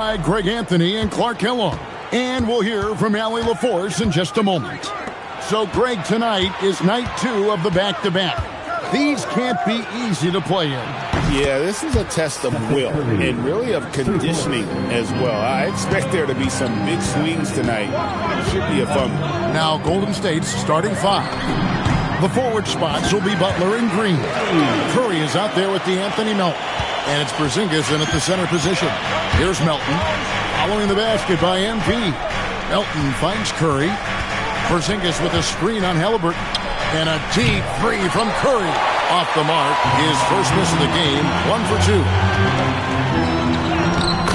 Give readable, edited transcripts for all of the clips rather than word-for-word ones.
By Greg Anthony and Clark Kellogg. And we'll hear from Allie LaForce in just a moment. So, Greg, tonight is night 2 of the back-to-back. These can't be easy to play in. Yeah, this is a test of will and really of conditioning as well. I expect there to be some big swings tonight. Should be a fun one. Now, Golden State's starting 5. The forward spots will be Butler and Green. Curry is out there with the Anthony Melton. And it's Porzingis in at the center position. Here's Melton. Following the basket by MP. Melton finds Curry. Porzingis with a screen on Halliburton. And a deep three from Curry. Off the mark. His first miss of the game. 1 for 2.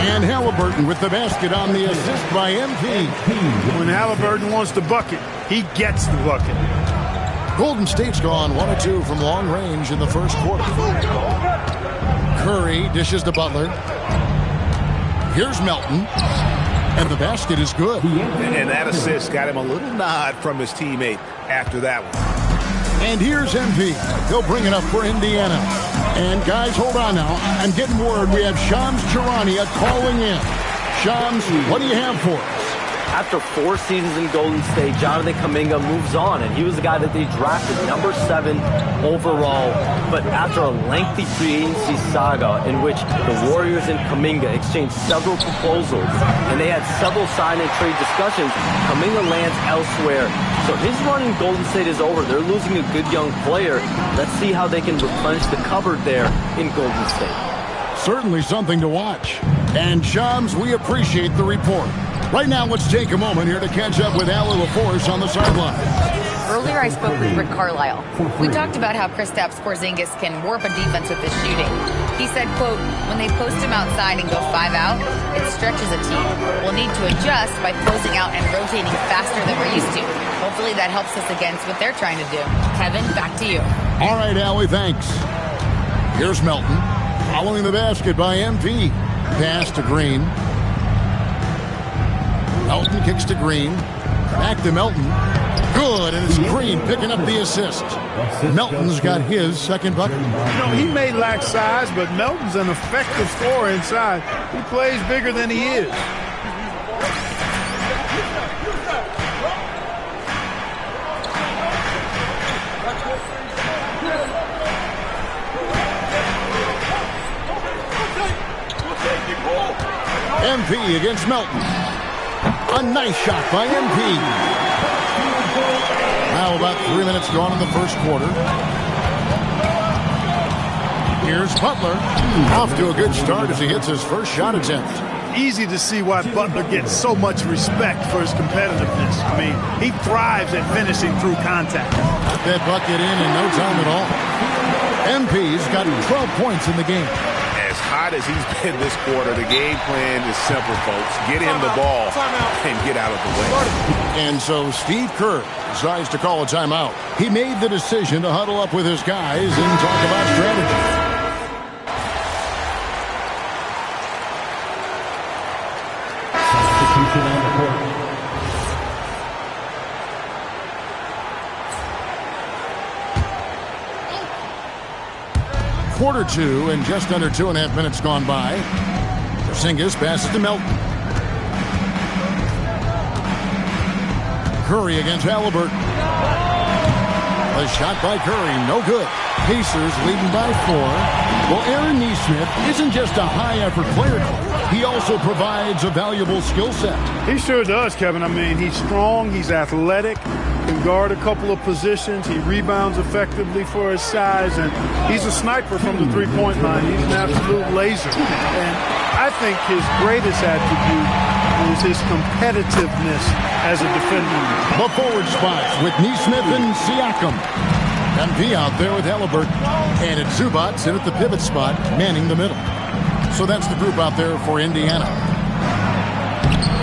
And Halliburton with the basket on the assist by MP. When Halliburton wants the bucket, he gets the bucket. Golden State's gone 1 of 2 from long range in the first quarter. Curry dishes to Butler. Here's Melton. And the basket is good. And that assist got him a little nod from his teammate after that one. And here's MP. He'll bring it up for Indiana. And guys, hold on now. I'm getting word we have Shams Charania calling in. Shams, what do you have for us? After 4 seasons in Golden State, Jonathan Kuminga moves on, and he was the guy that they drafted number 7 overall. But after a lengthy free agency saga in which the Warriors and Kuminga exchanged several proposals, and they had several sign and trade discussions, Kuminga lands elsewhere. So his run in Golden State is over. They're losing a good young player. Let's see how they can replenish the cupboard there in Golden State. Certainly something to watch. And Shams, we appreciate the report. Right now, let's take a moment here to catch up with Allie LaForce on the sideline. Earlier, I spoke with Rick Carlisle. We talked about how Kristaps Porzingis can warp a defense with his shooting. He said, quote, when they post him outside and go 5 out, it stretches a team. We'll need to adjust by closing out and rotating faster than we're used to. Hopefully that helps us against what they're trying to do. Kevin, back to you. All right, Allie, thanks. Here's Melton. Following the basket by MP. Pass to Green. Melton kicks to Green. Back to Melton. Good, and it's Green picking up the assist. Melton's got his second bucket. You know, he may lack size, but Melton's an effective scorer inside. He plays bigger than he is. MP against Melton. A nice shot by MP. Now about 3 minutes gone in the first quarter. Here's Butler. Off to a good start as he hits his first shot attempt. Easy to see why Butler gets so much respect for his competitiveness. I mean, he thrives at finishing through contact. Got that bucket in no time at all. MP's got 12 points in the game. As hot as he's been this quarter, the game plan is simple, folks. Get him the ball and get out of the way. And so Steve Kerr decides to call a timeout. He made the decision to huddle up with his guys and talk about strategy. Quarter 2 and just under 2.5 minutes gone by. Porzingis passes to Melton. Curry against Halliburton. A shot by Curry, no good. Pacers leading by 4. Well, Aaron Nesmith isn't just a high-effort player. He also provides a valuable skill set. He sure does, Kevin. I mean, he's strong, he's athletic, can guard a couple of positions, he rebounds effectively for his size, and he's a sniper from the three-point line. He's an absolute laser. And I think his greatest attribute is his competitiveness as a defender. The forward spots with Nesmith and Siakam. MP out there with Halliburton. And it's Zubac in at the pivot spot, manning the middle. So that's the group out there for Indiana.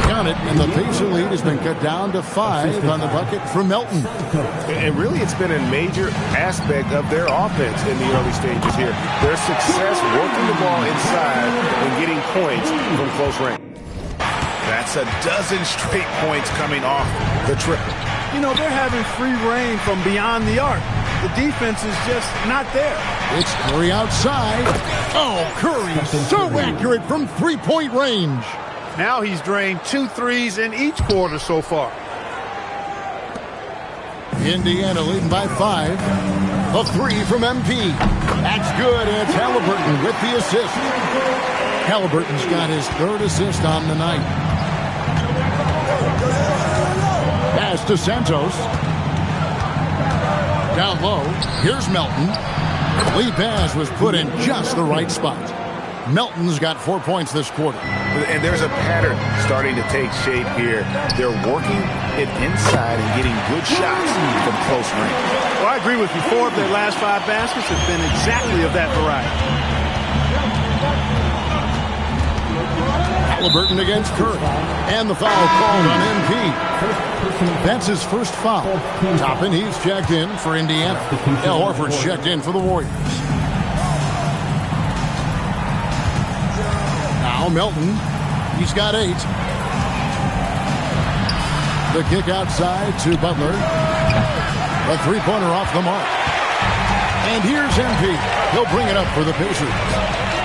Got it, and the Pacer lead has been cut down to 5 on the bucket from Melton. And really, it's been a major aspect of their offense in the early stages here. Their success working the ball inside and getting points from close range. That's a dozen straight points coming off the triple. You know, they're having free reign from beyond the arc. The defense is just not there. It's Curry outside. Oh, Curry so accurate from three-point range. Now he's drained 2 threes in each quarter so far. Indiana leading by 5. A 3 from MP. That's good, and it's Halliburton with the assist. Halliburton's got his 3rd assist on the night. Pass to Santos. Down low. Here's Melton. Lead pass was put in just the right spot. Melton's got 4 points this quarter. And there's a pattern starting to take shape here. They're working it inside and getting good shots from close range. Well, I agree with you. 4 of their last 5 baskets have been exactly of that variety. Halliburton against Curry. And the foul called on MP. That's his first foul. Toppin, he's checked in for Indiana. Al Horford's checked in for the Warriors. Now Melton, he's got 8. The kick outside to Butler. A 3-pointer off the mark. And here's MP. He'll bring it up for the Pacers.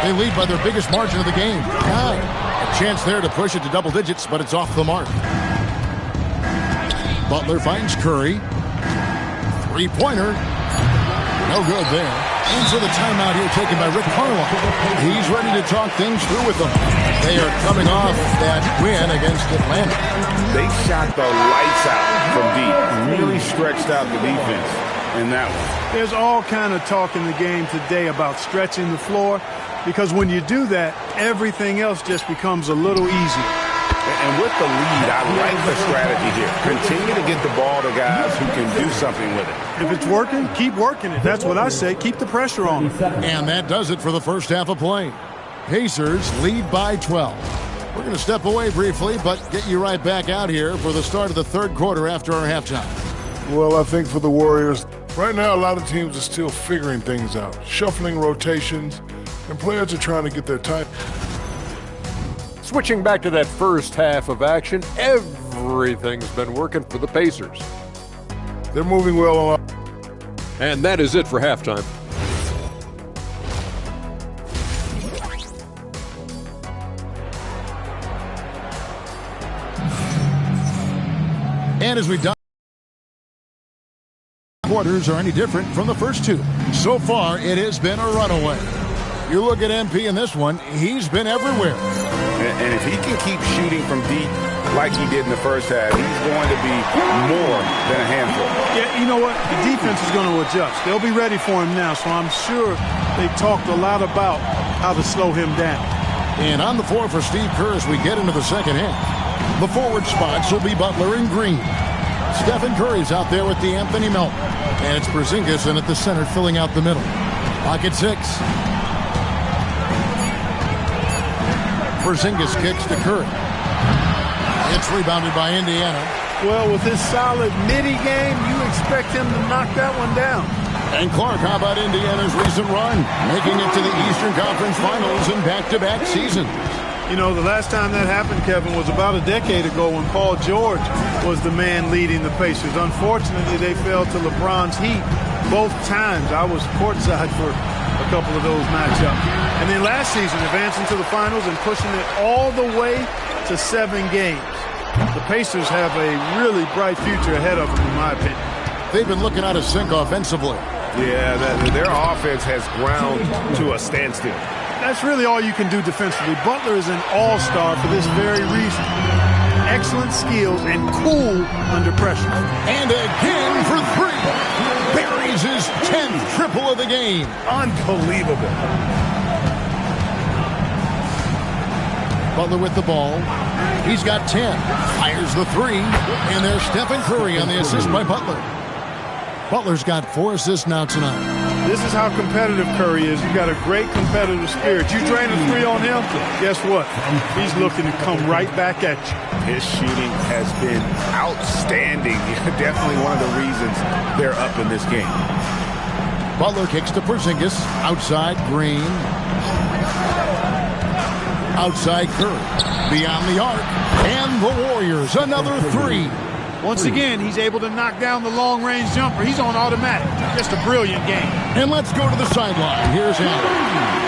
They lead by their biggest margin of the game, 9. A chance there to push it to double digits, but it's off the mark. Butler finds Curry. 3-pointer. No good there. And so the timeout here taken by Rick Carlisle. He's ready to talk things through with them. They are coming off that win against Atlanta. They shot the lights out from deep. Really stretched out the defense in that one. There's all kind of talk in the game today about stretching the floor, because when you do that, everything else just becomes a little easier. And with the lead, I like the strategy here. Continue to get the ball to guys who can do something with it. If it's working, keep working it. That's what I say. Keep the pressure on. And that does it for the first half of play. Pacers lead by 12. We're going to step away briefly, but get you right back out here for the start of the 3rd quarter after our halftime. Well, I think for the Warriors, right now a lot of teams are still figuring things out, shuffling rotations, and players are trying to get their time. Switching back to that first half of action, everything's been working for the Pacers. They're moving well along. And that is it for halftime. And as we dive, quarters are any different from the first 2. So far, it has been a runaway. You look at MP in this one, he's been everywhere. And if he can keep shooting from deep like he did in the first half, he's going to be more than a handful. Yeah, you know what? The defense is going to adjust. They'll be ready for him now, so I'm sure they talked a lot about how to slow him down. And on the floor for Steve Kerr as we get into the second half. The forward spots will be Butler and Green. Stephen Curry's out there with the Anthony Melton. And it's Porzingis in at the center filling out the middle. Pocket 6. Porzingis kicks to Curry. It's rebounded by Indiana. Well, with his solid midi game, you expect him to knock that one down. And Clark, how about Indiana's recent run? Making it to the Eastern Conference Finals in back-to-back seasons. You know, the last time that happened, Kevin, was about a decade ago when Paul George was the man leading the Pacers. Unfortunately, they fell to LeBron's Heat both times. I was courtside for a couple of those matchups. And then last season, advancing to the finals and pushing it all the way to 7 games. The Pacers have a really bright future ahead of them, in my opinion. They've been looking out of sync offensively. Yeah, their offense has ground to a standstill. That's really all you can do defensively. Butler is an all-star for this very reason. Excellent skills and cool under pressure. And again for 3. Buries his 10th triple of the game. Unbelievable. Butler with the ball. He's got 10. Fires the 3. And there's Stephen Curry on the assist by Butler. Butler's got 4 assists now tonight. This is how competitive Curry is. He's got a great competitive spirit. You drain a 3 on him, guess what? He's looking to come right back at you. His shooting has been outstanding. Definitely one of the reasons they're up in this game. Butler kicks to Porzingis. Outside Green. Outside Curry. Beyond the arc. And the Warriors, another 3. Once again, he's able to knock down the long-range jumper. He's on automatic. Just a brilliant game. And let's go to the sideline. Here's Allen.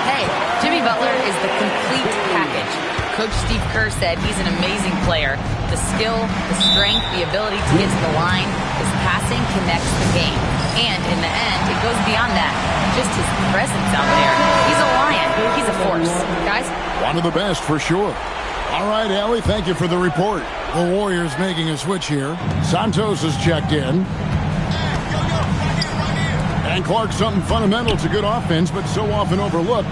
Hey, Jimmy Butler is the complete package. Coach Steve Kerr said he's an amazing player. The skill, the strength, the ability to get to the line, his passing connects the game. And in the end, it goes beyond that. Just his presence out there. He's a lion. He's a force. Guys? One of the best for sure. All right, Allie, thank you for the report. The Warriors making a switch here. Santos is checked in. And Clark, something fundamental to good offense, but so often overlooked.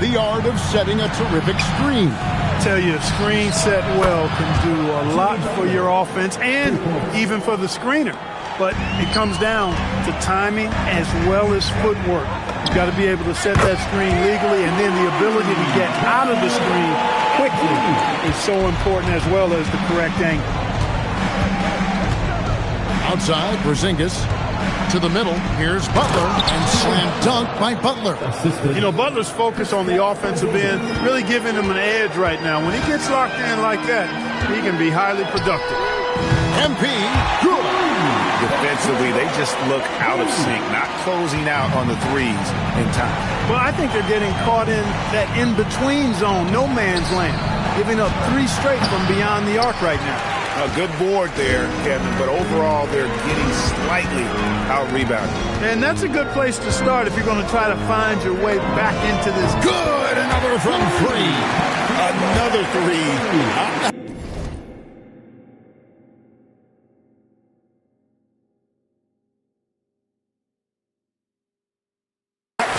The art of setting a terrific screen. I tell you, a screen set well can do a lot for your offense and even for the screener. But it comes down to timing as well as footwork. You've got to be able to set that screen legally, and then the ability to get out of the screen quickly is so important, as well as the correct angle. Outside, Porzingis to the middle. Here's Butler, and slam dunk by Butler. You know, Butler's focus on the offensive end really giving him an edge right now. When he gets locked in like that, he can be highly productive. MP, good. Defensively, they just look out of sync, not closing out on the threes in time. Well, I think they're getting caught in that in-between zone, no man's land, giving up 3 straight from beyond the arc right now. A good board there, Kevin, but overall they're getting slightly out-rebounded. And that's a good place to start if you're going to try to find your way back into this. Good, another from 3. Another 3.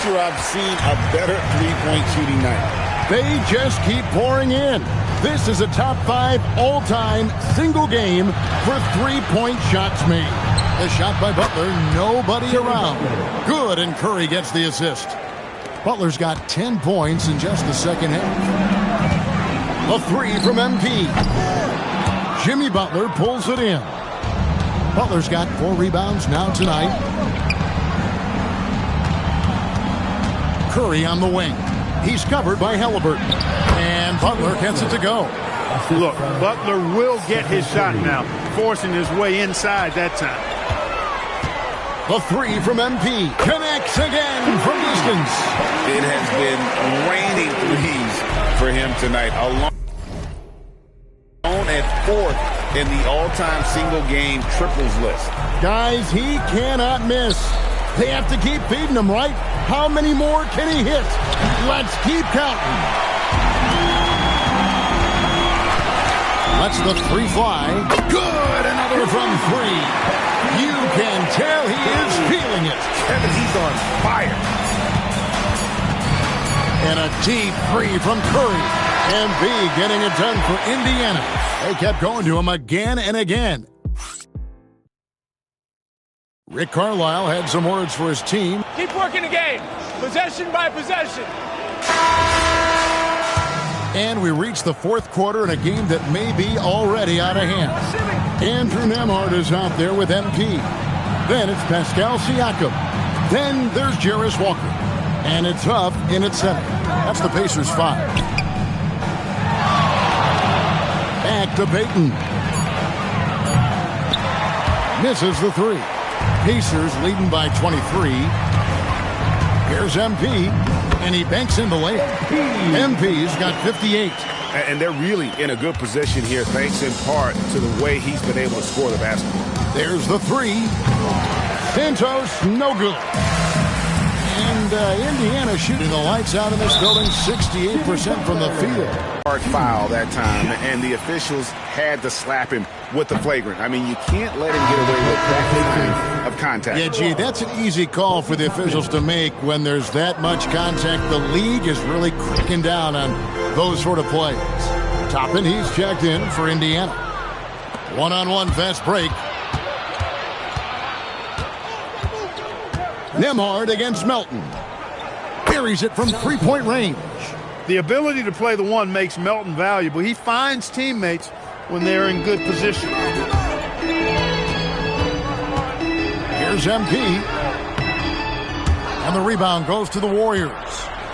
Sure, I've seen a better three-point shooting night. They just keep pouring in. This is a top 5 all-time single game for 3-point shots made. The shot by Butler, nobody around. Good, and Curry gets the assist. Butler's got 10 points in just the second half. A 3 from MP. Jimmy Butler pulls it in. Butler's got 4 rebounds now tonight. Curry on the wing. He's covered by Halliburton. And Butler gets it to go. Look, Butler will get his shot now, forcing his way inside that time. The 3 from MP. Connects again from distance. It has been raining threes for him tonight. Alone at 4th in the all-time single-game triples list. Guys, he cannot miss. They have to keep feeding him, right? How many more can he hit? Let's keep counting. Lets the 3 fly. Good, another from 3. You can tell he is feeling it. Kevin, he's on fire. And a deep 3 from Curry. MB getting it done for Indiana. They kept going to him again and again. Rick Carlisle had some words for his team. Keep working the game. Possession by possession. And we reach the 4th quarter in a game that may be already out of hand. Andrew Nembhard is out there with MP. Then it's Pascal Siakam. Then there's Jarace Walker. And it's Huff in at center. That's the Pacers 5. Back to Payton. Misses the 3. Pacers leading by 23. Here's MP, and he banks in the layup. MP's got 58. And they're really in a good position here, thanks in part to the way he's been able to score the basketball. There's the 3. Santos, no good. And Indiana shooting the lights out in this building, 68% from the field. Hard foul that time, and the officials had to slap him with the flagrant. I mean, you can't let him get away with that kind of contact. Yeah, gee, that's an easy call for the officials to make when there's that much contact. The league is really cracking down on those sort of plays. Toppin, he's checked in for Indiana. One-on-one fast break. Nembhard against Melton. Buries it from 3-point range. The ability to play the 1 makes Melton valuable. He finds teammates when they're in good position. Here's MP. And the rebound goes to the Warriors.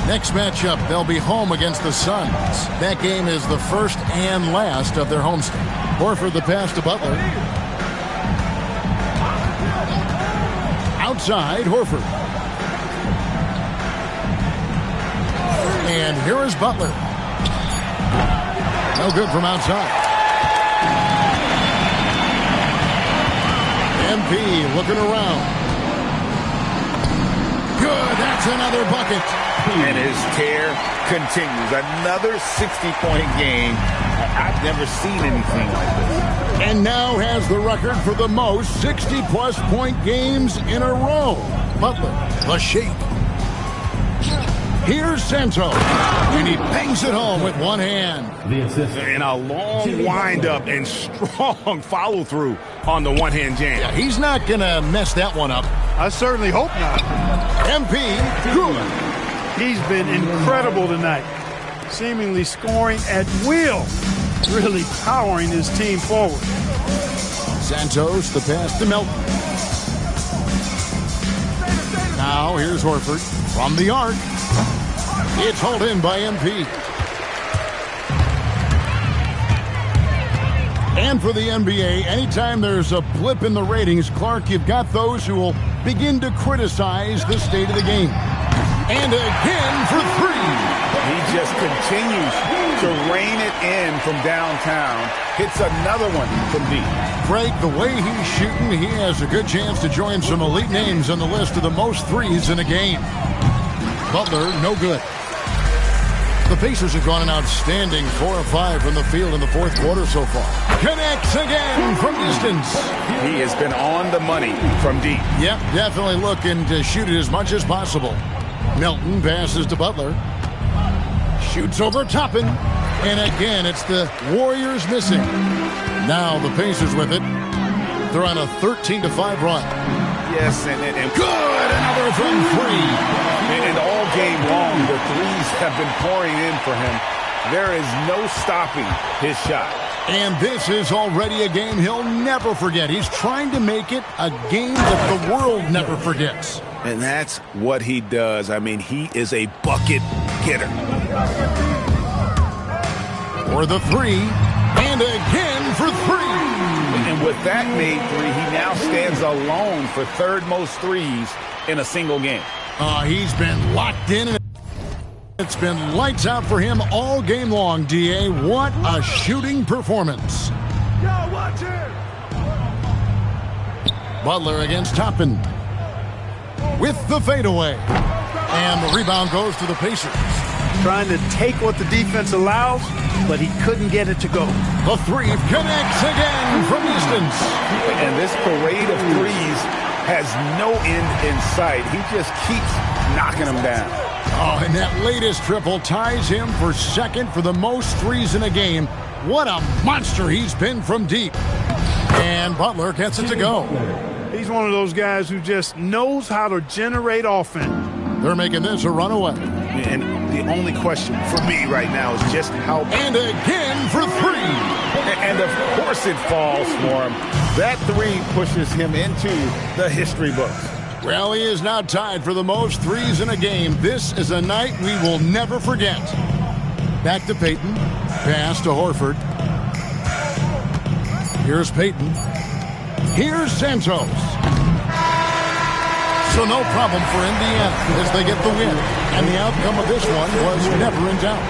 Next matchup, they'll be home against the Suns. That game is the first and last of their homestand. Horford the pass to Butler. Outside, Horford. And here is Butler. No good from outside. MP looking around. Good, that's another bucket. And his tear continues. Another 60-point game. I've never seen anything like this. And now has the record for the most 60-plus point games in a row. Butler, the shake. Here's Santos, and he bangs it home with one hand. And a long windup and strong follow-through on the one-hand jam. Yeah, he's not going to mess that one up. I certainly hope not. MP, good. He's been incredible tonight, seemingly scoring at will, really powering his team forward. Santos, the pass to Melton. Now here's Horford from the arc. It's hauled in by MP. And for the NBA, anytime there's a blip in the ratings, Clark, you've got those who will begin to criticize the state of the game. And again for three. He just continues to rein it in from downtown. Hits another one from deep. Greg, the way he's shooting, he has a good chance to join some elite names on the list of the most threes in a game. Butler, no good. The Pacers have gone an outstanding 4 of 5 from the field in the fourth quarter so far. Connects again from distance. He has been on the money from deep. Yep, definitely looking to shoot it as much as possible. Melton passes to Butler. Shoots over Toppin. And again, it's the Warriors missing. Now the Pacers with it. They're on a 13-5 run. Yes, and good! Another from three. And all game long, the threes have been pouring in for him. There is no stopping his shot. And this is already a game he'll never forget. He's trying to make it a game that the world never forgets. And that's what he does. I mean, he is a bucket getter. For the three, and again for three. And with that made three, he now stands alone for third most threes in a single game. He's been locked in, and it's been lights out for him all game long, D.A. What a shooting performance. Yo, watch it. Butler against Toppin with the fadeaway. And the rebound goes to the Pacers. Trying to take what the defense allows, but he couldn't get it to go. The three connects again from distance. And this parade of threes has no end in sight. He just keeps knocking them down. Oh, and that latest triple ties him for second for the most threes in a game. What a monster he's been from deep. And Butler gets it to go. He's one of those guys who just knows how to generate offense. They're making this a runaway. And the only question for me right now is just how... And again for three. And of course it falls for him. That three pushes him into the history books. Well, he is now tied for the most threes in a game. This is a night we will never forget. Back to Payton. Pass to Horford. Here's Payton. Here's Santos. So no problem for Indiana as they get the win. And the outcome of this one was never in doubt.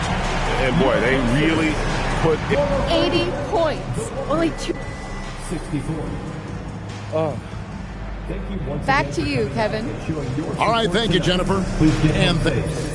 And boy, they really put 80 points. Only 64. Back to you, Kevin. All right, thank you, Jennifer. And thanks.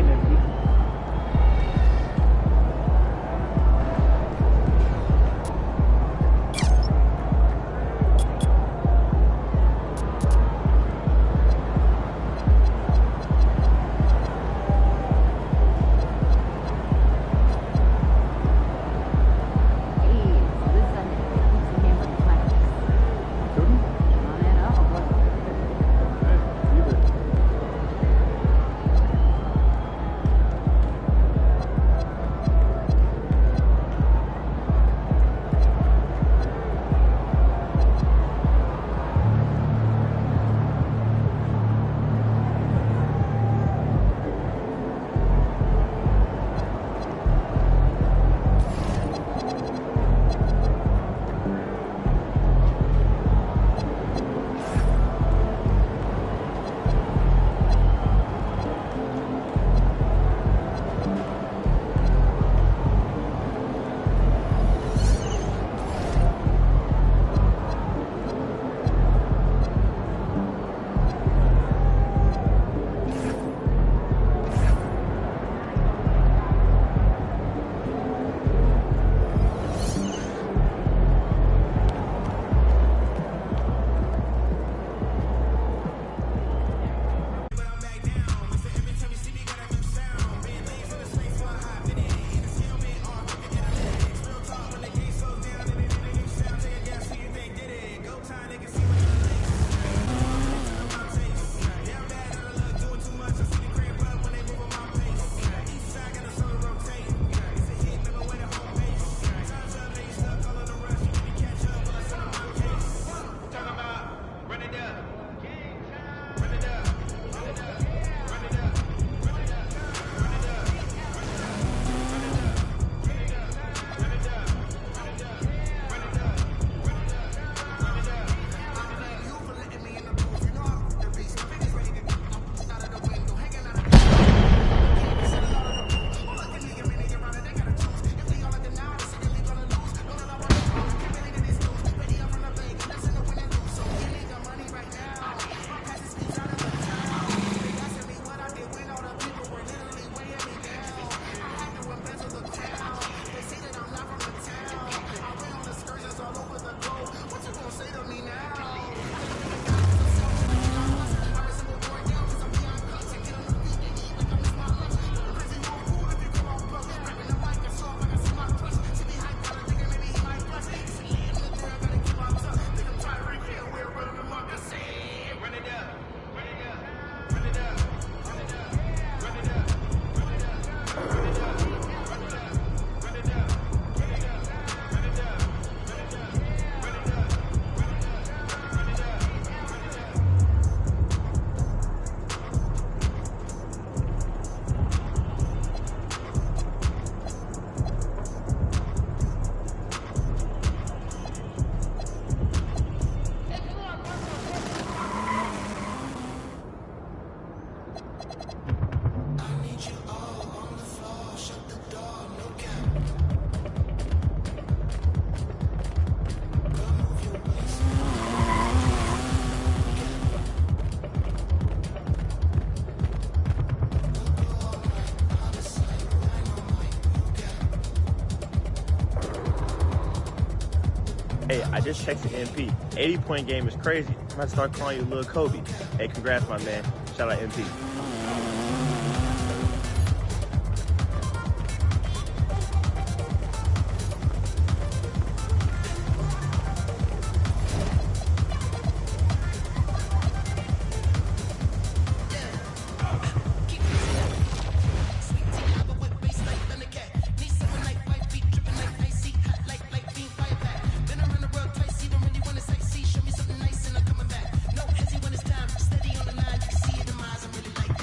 game, MP. Hey, I just checked the MP. 80-point game is crazy. I'm about to start calling you Lil Kobe. Hey, congrats, my man. Shout out MP. Steady on the line, you can see it in my eyes. I'm really like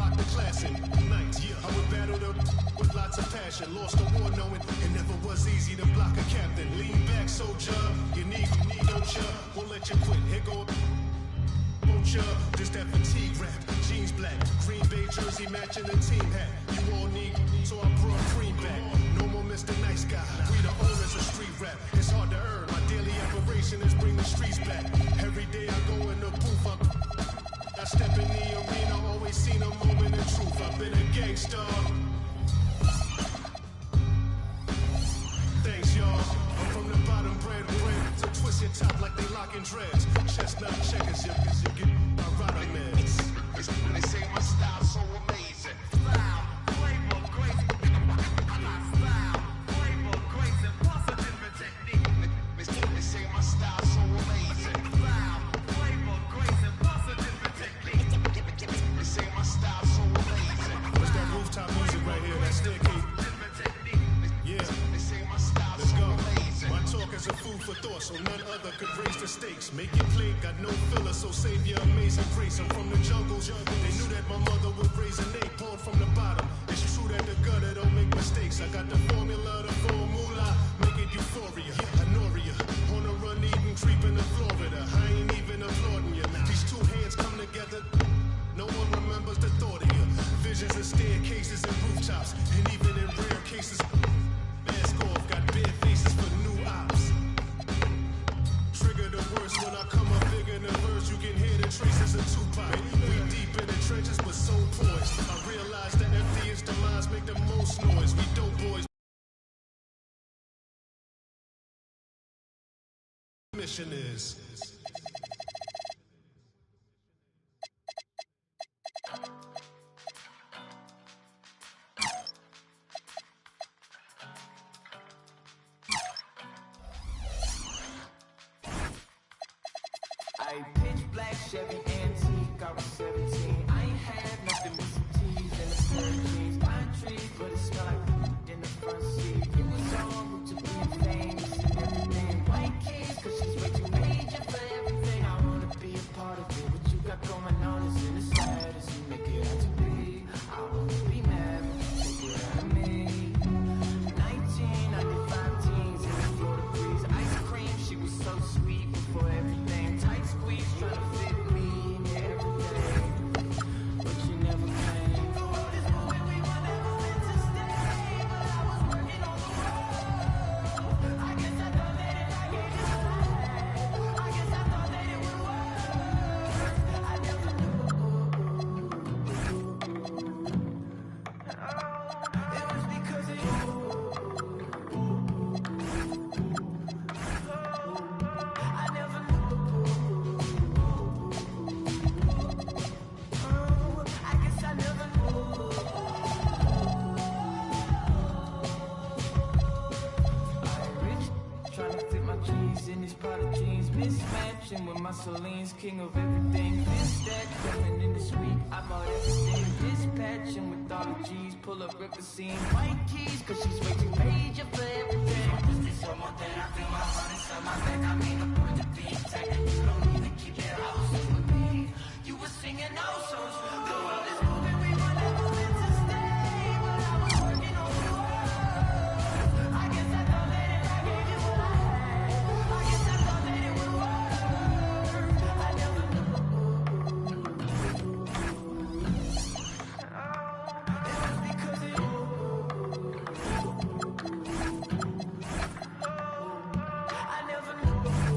rock the classic nights. I would battle them with lots of passion. Lost the war knowing it never was easy to block a captain. Lean back, soldier. You need, don't ya? Won't let you quit. Here go. Won't ya? Just that fatigue rap. Jeans black. Green Bay jersey matching the team hat. You all need, so I brought cream back. No more Mr. Nice Guy. We the owners of street rap. It's hard to earn. My daily operation is bring the streets back. Every day I go in the booth. I step in the arena. Always seen a moment of truth. I've been a gangster. Thanks, y'all. I'm from the bottom, bread. So twist your top like they locking dreads. Chestnut checkers, you get my rider meds. They say my style so amazing. Style, flavor, grace. Style, flavor, grace, and positive technique. They say my style so amazing. Style, flavor, grace, and positive technique. They say my style so amazing. What's that rooftop music right here? That staircase. Yeah. They say my style so amazing. My talk is a food for thought, so none other could raise the stakes. Make it play, got no filler, so save your amazing grace. I'm from the jungle. They knew that my mother would raise an egg, poured from the bottom. It's true that the gutter don't make mistakes. I got the formula, the formula, make it euphoria. Honoria, on a run, eating, creeping to Florida. I ain't even applauding you. These two hands come together. No one remembers the thought of you. Visions of staircases and rooftops, and even in rare cases, mask off, got bare faces for new ops. Trigger the worst when I come up big in the verse. You can hear the traces of Tupac. We deep in the trenches, but so poised. I realize the emptiest demise make the most noise. We dope boys. Mission is. I pitch black Chevy antique, I was 17. I ain't had nothing but some teas and a pair of jeans. Pine trees, but it smelled like in the front seat. It was on route to being famous and everything. White keys, cause she's way too major for everything. I wanna be a part of it. What you got going on is in the status. You make it out to be. I wanna be mad, but you take it out of me. 1995 jeans in the Florida breeze. Ice cream, she was so sweet before everything. Tight squeeze, trying to fit me in everything. But you never came. The world is moving, we were never meant to stay. But I was working on the road. I guess I thought that if I gave you a life, I guess I thought that it would work. I never knew. It was because of you. I never knew. I guess I never knew. I rich, trying to fit my jeans in these Prada jeans, mismatching with my Celine's king of everything. This that coming in this week, I bought everything. Dispatching with all the G's, pull up rip the scene. White keys, cause she's way too major for everything. This one more than I feel my heart inside my back. I mean, I'm going to be intact. You don't even keep your house with me. You were singing no songs. The world is moving, we were never meant to stay. But I was working on the world. I guess I thought that if I gave you a life, I guess I thought that it would work. I never knew. It was because of you. I never knew.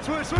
Switch.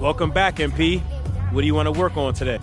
Welcome back, MP. What do you want to work on today?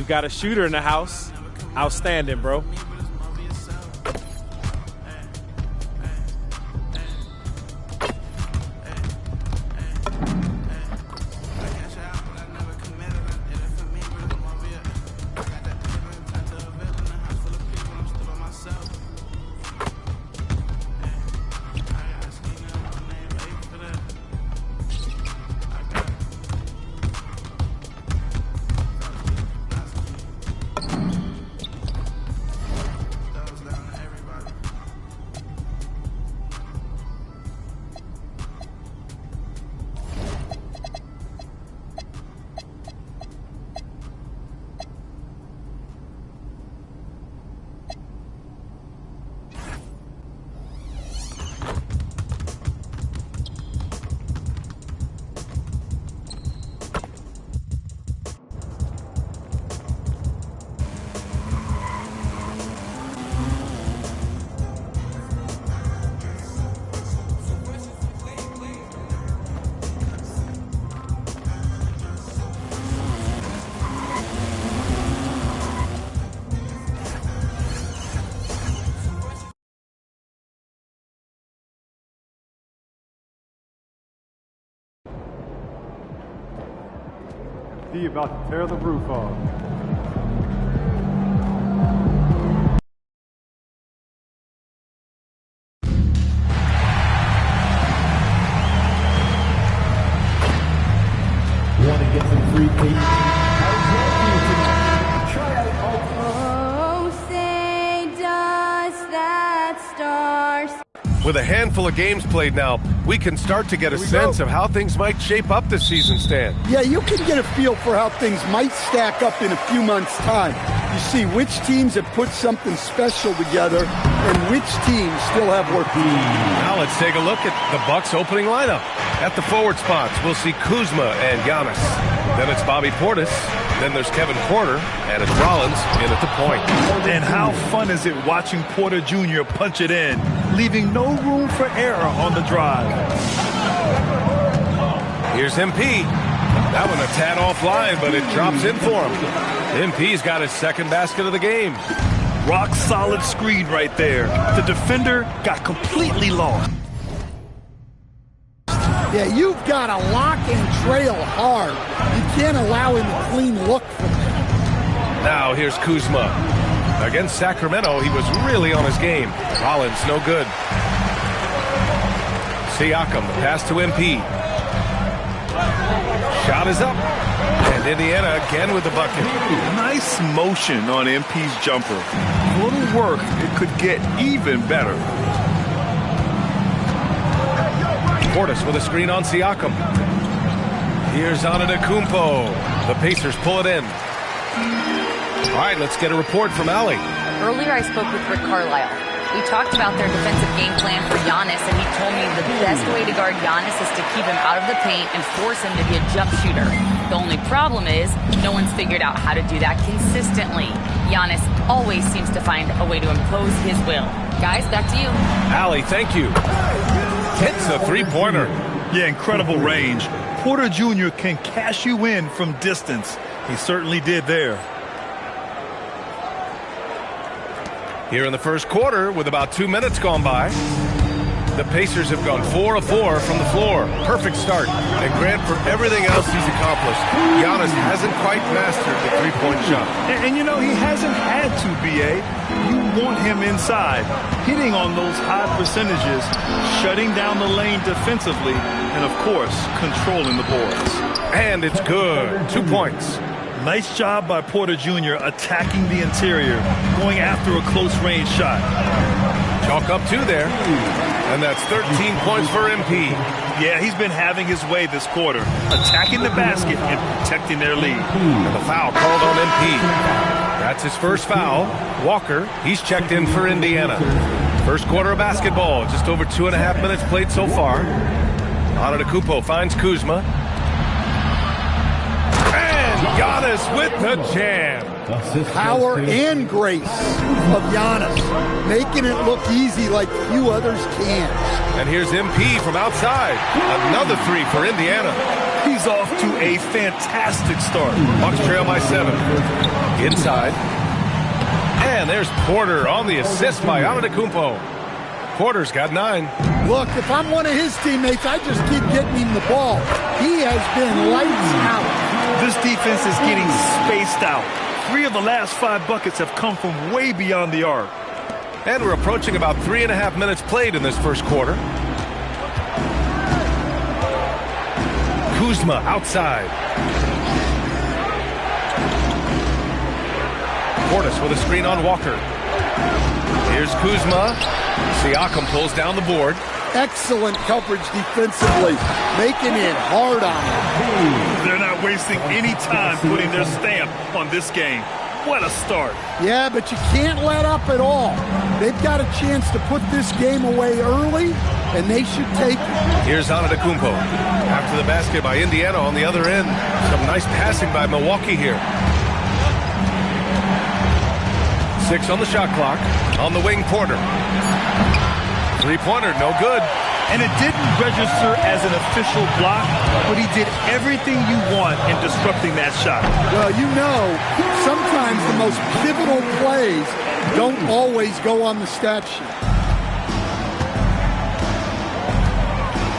We've got a shooter in the house. Outstanding, bro. D about to tear the roof off. Want to get some free pay? Oh, say does that star... With a handful of games played now, we can start to get a sense of how things might shape up this season, Stan. Yeah, you can get a feel for how things might stack up in a few months' time. You see which teams have put something special together and which teams still have work to do. Now let's take a look at the Bucks' opening lineup. At the forward spots, we'll see Kuzma and Giannis. Then it's Bobby Portis. Then there's Kevin Porter, and it's Rollins in at the point. And how fun is it watching Porter Jr. punch it in, leaving no room for error on the drive. Here's MP. That one a tad offline, but it drops in for him. MP's got his second basket of the game. Rock solid screen right there. The defender got completely lost. Yeah, you've got to lock and trail hard. You can't allow him a clean look from there. Now here's Kuzma. Against Sacramento, he was really on his game. Rollins, no good. Siakam, the pass to MP. Shot is up. And Indiana again with the bucket. Nice motion on MP's jumper. A little work, it could get even better. Portis with a screen on Siakam. Here's Antetokounmpo. The Pacers pull it in. All right, let's get a report from Allie. Earlier I spoke with Rick Carlisle. We talked about their defensive game plan for Giannis, and he told me the best way to guard Giannis is to keep him out of the paint and force him to be a jump shooter. The only problem is no one's figured out how to do that consistently. Giannis always seems to find a way to impose his will. Guys, back to you. Allie, thank you. Hits a three-pointer. Yeah, incredible range. Porter Jr. can cash you in from distance. He certainly did there. Here in the first quarter, with about 2 minutes gone by, the Pacers have gone 4 of 4 from the floor. Perfect start. And Grant, for everything else he's accomplished, Giannis hasn't quite mastered the three-point shot. And you know, he hasn't had to, B.A. You want him inside, hitting on those high percentages, shutting down the lane defensively, and, of course, controlling the boards. And it's good. 2 points. Nice job by Porter Jr. attacking the interior, going after a close-range shot. Chalk up 2 there. And that's 13 points for MP. Yeah, he's been having his way this quarter, attacking the basket and protecting their lead. And the foul called on MP. That's his first foul. Walker, he's checked in for Indiana. First quarter of basketball, just over 2.5 minutes played so far. Antetokounmpo finds Kuzma. Giannis with the jam. Power and grace of Giannis, making it look easy like few others can. And here's MP from outside. Another three for Indiana. He's off to a fantastic start. Bucks trail by 7. Inside. And there's Porter on the assist by Antetokounmpo. Porter's got 9. Look, if I'm one of his teammates, I just keep getting him the ball. He has been lights out. This defense is getting spaced out. 3 of the last 5 buckets have come from way beyond the arc. And we're approaching about 3.5 minutes played in this first quarter. Kuzma outside. Portis with a screen on Walker. Here's Kuzma. Siakam pulls down the board. Excellent coverage defensively, making it hard on him. They're not wasting any time putting their stamp on this game. What a start. Yeah, but you can't let up at all. They've got a chance to put this game away early, and they should take it. Here's Antetokounmpo. After the basket by Indiana on the other end. Some nice passing by Milwaukee here. 6 on the shot clock. On the wing, Porter. Three-pointer, no good. And it didn't register as an official block, but he did everything you want in disrupting that shot. Well, you know, sometimes the most pivotal plays don't always go on the stat sheet.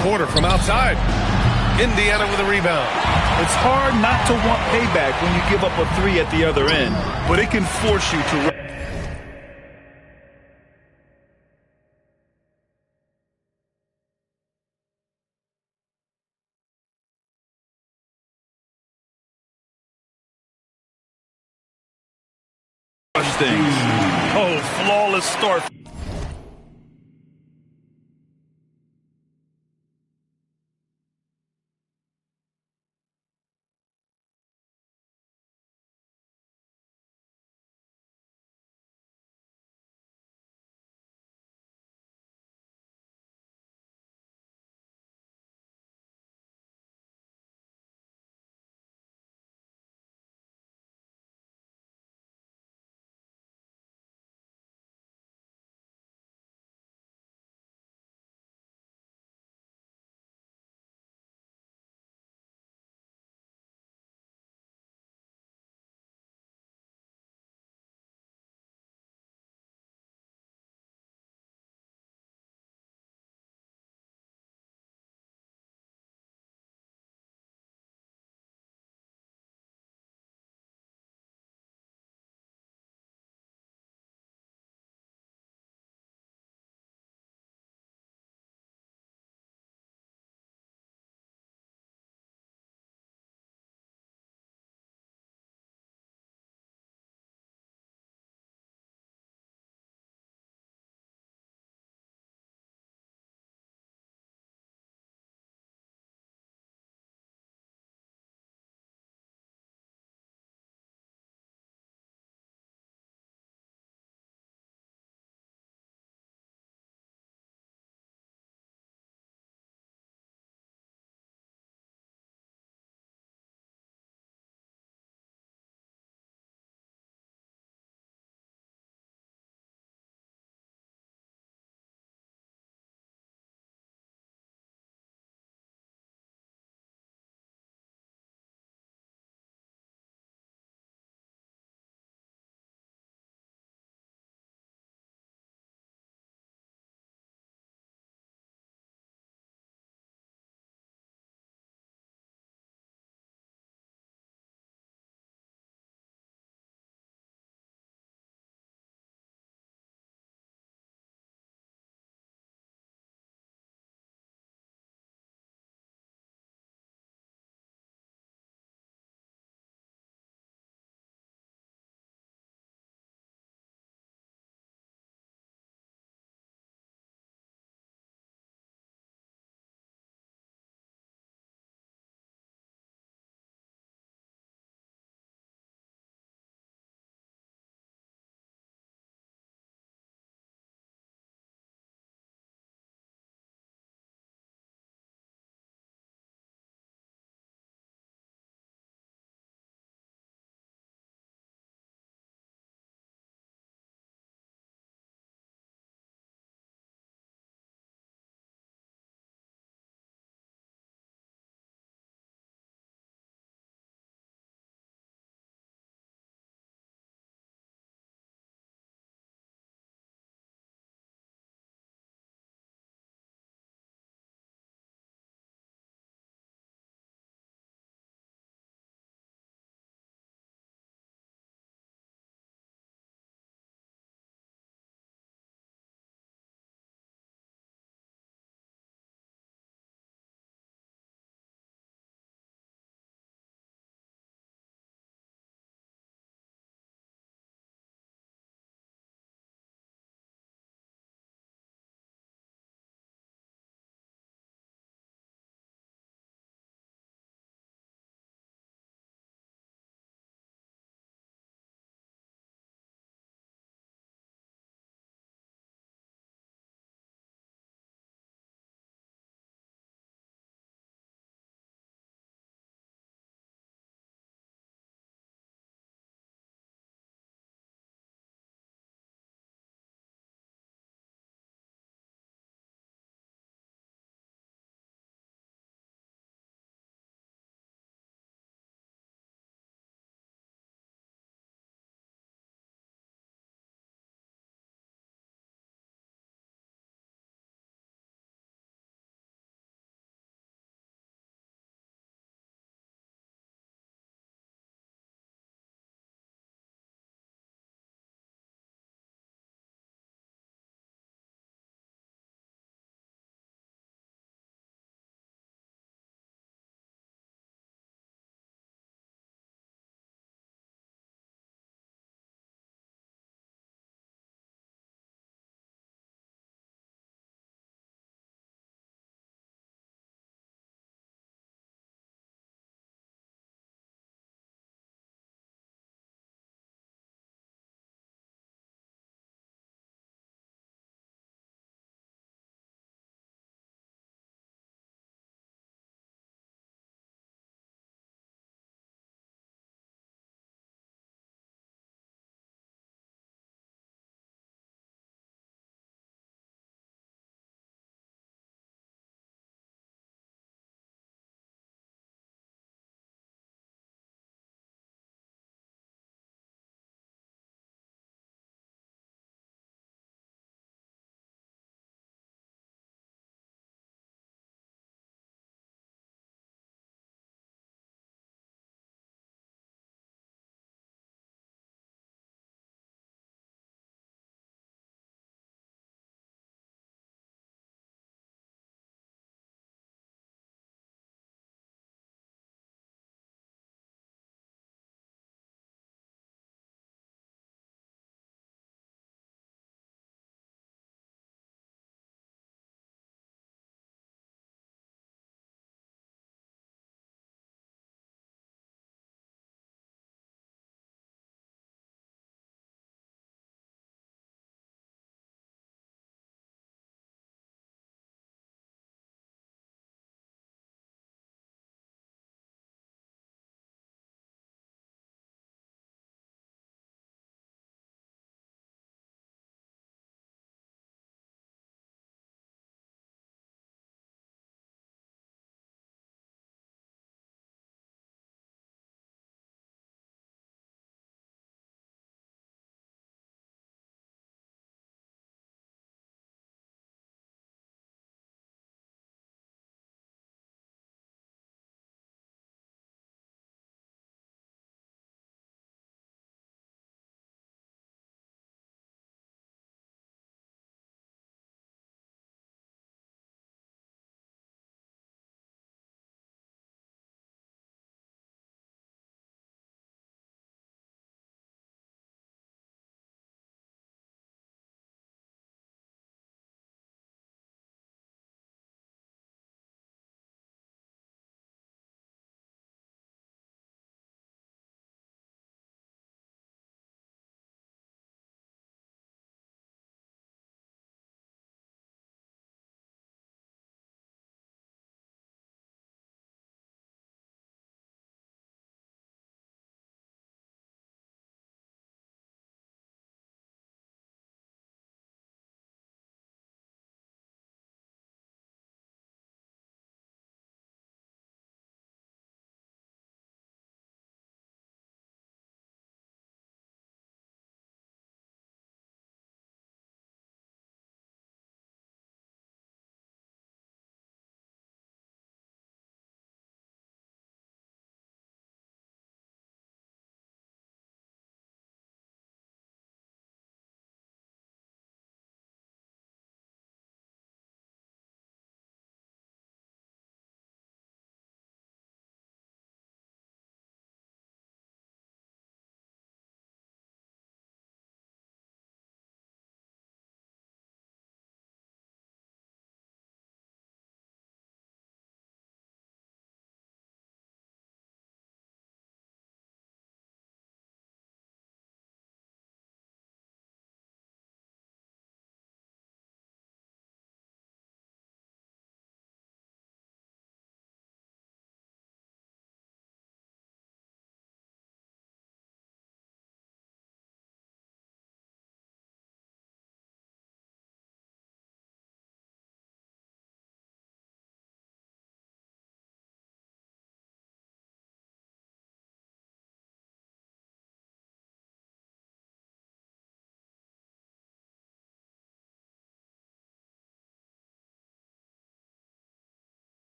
Porter from outside. Indiana with a rebound. It's hard not to want payback when you give up a 3 at the other end, but it can force you to rush things. Oh, flawless start.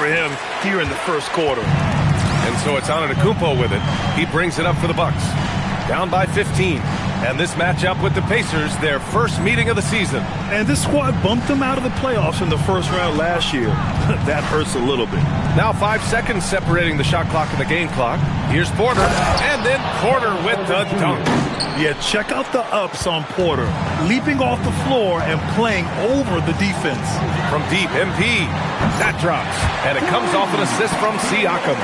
for him here in the first quarter. And so it's Antetokounmpo with it. He brings it up for the Bucks. Down by 15. And this matchup with the Pacers, their first meeting of the season. And this squad bumped them out of the playoffs in the first round last year. That hurts a little bit. Now 5 seconds separating the shot clock and the game clock. Here's Porter, and then Porter with the dunk. Yeah, check out the ups on Porter. Leaping off the floor and playing over the defense. From deep, MP. That drops. And it comes off an assist from Siakam.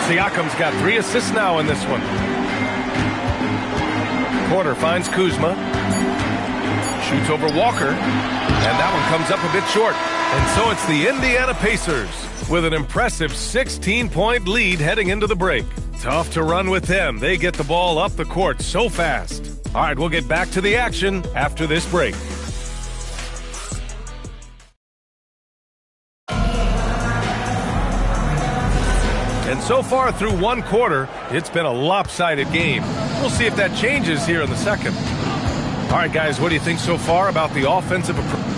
Siakam's got 3 assists now in this one. Porter finds Kuzma. Shoots over Walker. And that one comes up a bit short. And so it's the Indiana Pacers with an impressive 16-point lead heading into the break. Tough to run with them. They get the ball up the court so fast. All right, we'll get back to the action after this break. And so far through one quarter, it's been a lopsided game. We'll see if that changes here in the second. All right, guys, what do you think so far about the offensive approach?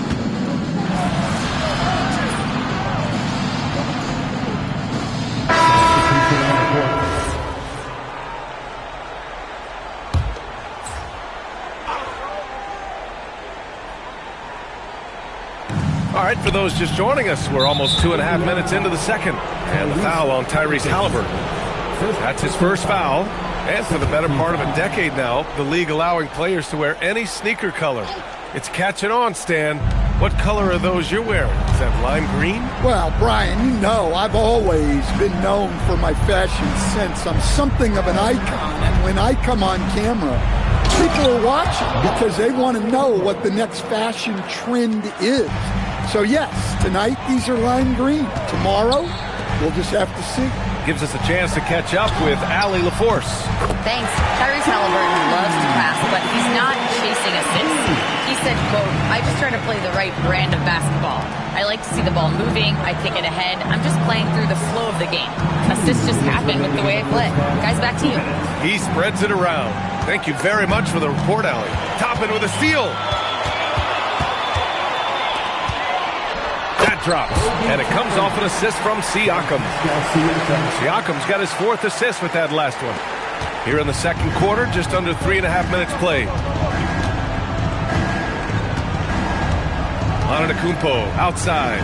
All right, for those just joining us, we're almost 2.5 minutes into the second. And the foul on Tyrese Halliburton. That's his first foul. And for the better part of a decade now, the league allowing players to wear any sneaker color. It's catching on, Stan. What color are those you're wearing? Is that lime green? Well, Brian, you know I've always been known for my fashion sense. I'm something of an icon. And when I come on camera, people are watching because they want to know what the next fashion trend is. So yes, tonight these are lime green. Tomorrow, we'll just have to see. Gives us a chance to catch up with Allie LaForce. Thanks. Tyrese Halliburton loves to pass, but he's not chasing assists. He said, quote, I just try to play the right brand of basketball. I like to see the ball moving. I kick it ahead. I'm just playing through the flow of the game. Assists just happen with the way I play. Guys, back to you. He spreads it around. Thank you very much for the report, Allie. Toppin with a steal. That drops, and it comes off an assist from Siakam. Siakam's got his 4th assist with that last one. Here in the second quarter, just under 3.5 minutes played. Antetokounmpo outside.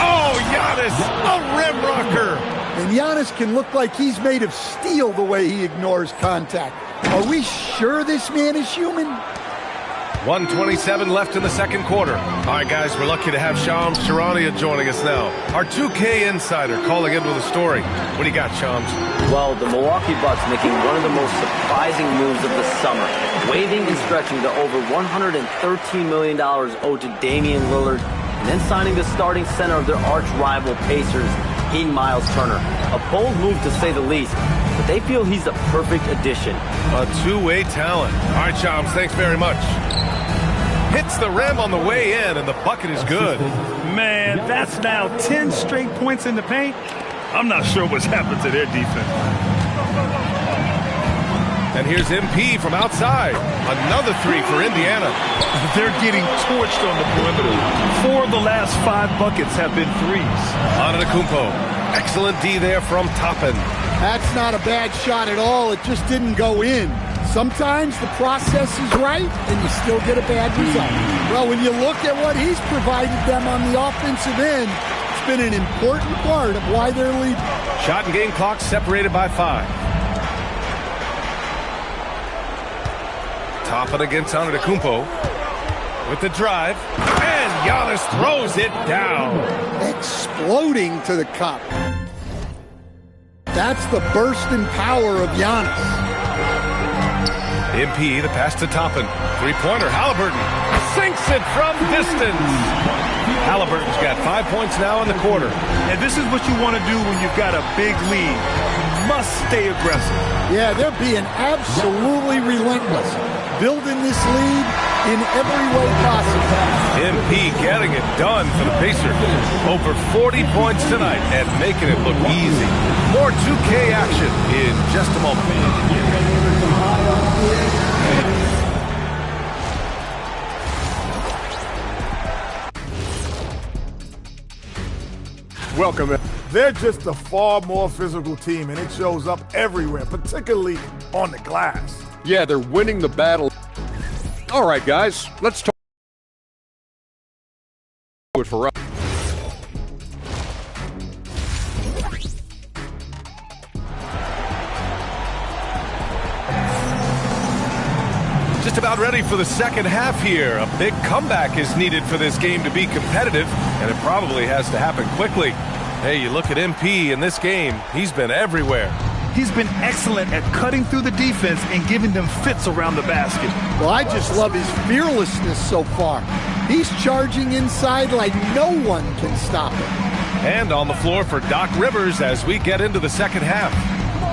Oh, Giannis, a rim rocker. And Giannis can look like he's made of steel the way he ignores contact. Are we sure this man is human? 1:27 left in the second quarter. All right, guys, we're lucky to have Shams Charania joining us now. Our 2K insider calling in with a story. What do you got, Shams? Well, the Milwaukee Bucks making one of the most surprising moves of the summer, waiving and stretching the over $113 million owed to Damian Lillard, and then signing the starting center of their arch rival Pacers in Miles Turner. A bold move to say the least, but they feel he's a perfect addition. A two-way talent. All right, Shams, thanks very much. Hits the rim on the way in, and the bucket is good. Man, that's now 10 straight points in the paint. I'm not sure what's happened to their defense. And here's MP from outside. Another 3 for Indiana. They're getting torched on the perimeter. 4 of the last 5 buckets have been threes. Antetokounmpo. Excellent D there from Toppin. That's not a bad shot at all. It just didn't go in. Sometimes the process is right, and you still get a bad result. Well, when you look at what he's provided them on the offensive end, it's been an important part of why they're leading. Shot and game clock separated by 5. Toppin against Antetokounmpo with the drive, and Giannis throws it down. Exploding to the cup. That's the bursting power of Giannis. MP, the pass to Toppin. Three-pointer, Halliburton sinks it from distance. Halliburton's got 5 points now in the quarter. And this is what you want to do when you've got a big lead. You must stay aggressive. Yeah, they're being absolutely relentless. Building this lead in every way possible. MP getting it done for the Pacers. Over 40 points tonight and making it look easy. More 2K action in just a moment. welcome. They're just a far more physical team, and it shows up everywhere, particularly on the glass. Yeah, they're winning the battle. All right, guys, let's talk it for us. Just about ready for the second half here. A big comeback is needed for this game to be competitive, and it probably has to happen quickly. Hey, you look at MP in this game, he's been everywhere. He's been excellent at cutting through the defense and giving them fits around the basket. Well, I just love his fearlessness so far. He's charging inside like no one can stop him. And on the floor for Doc Rivers as we get into the second half.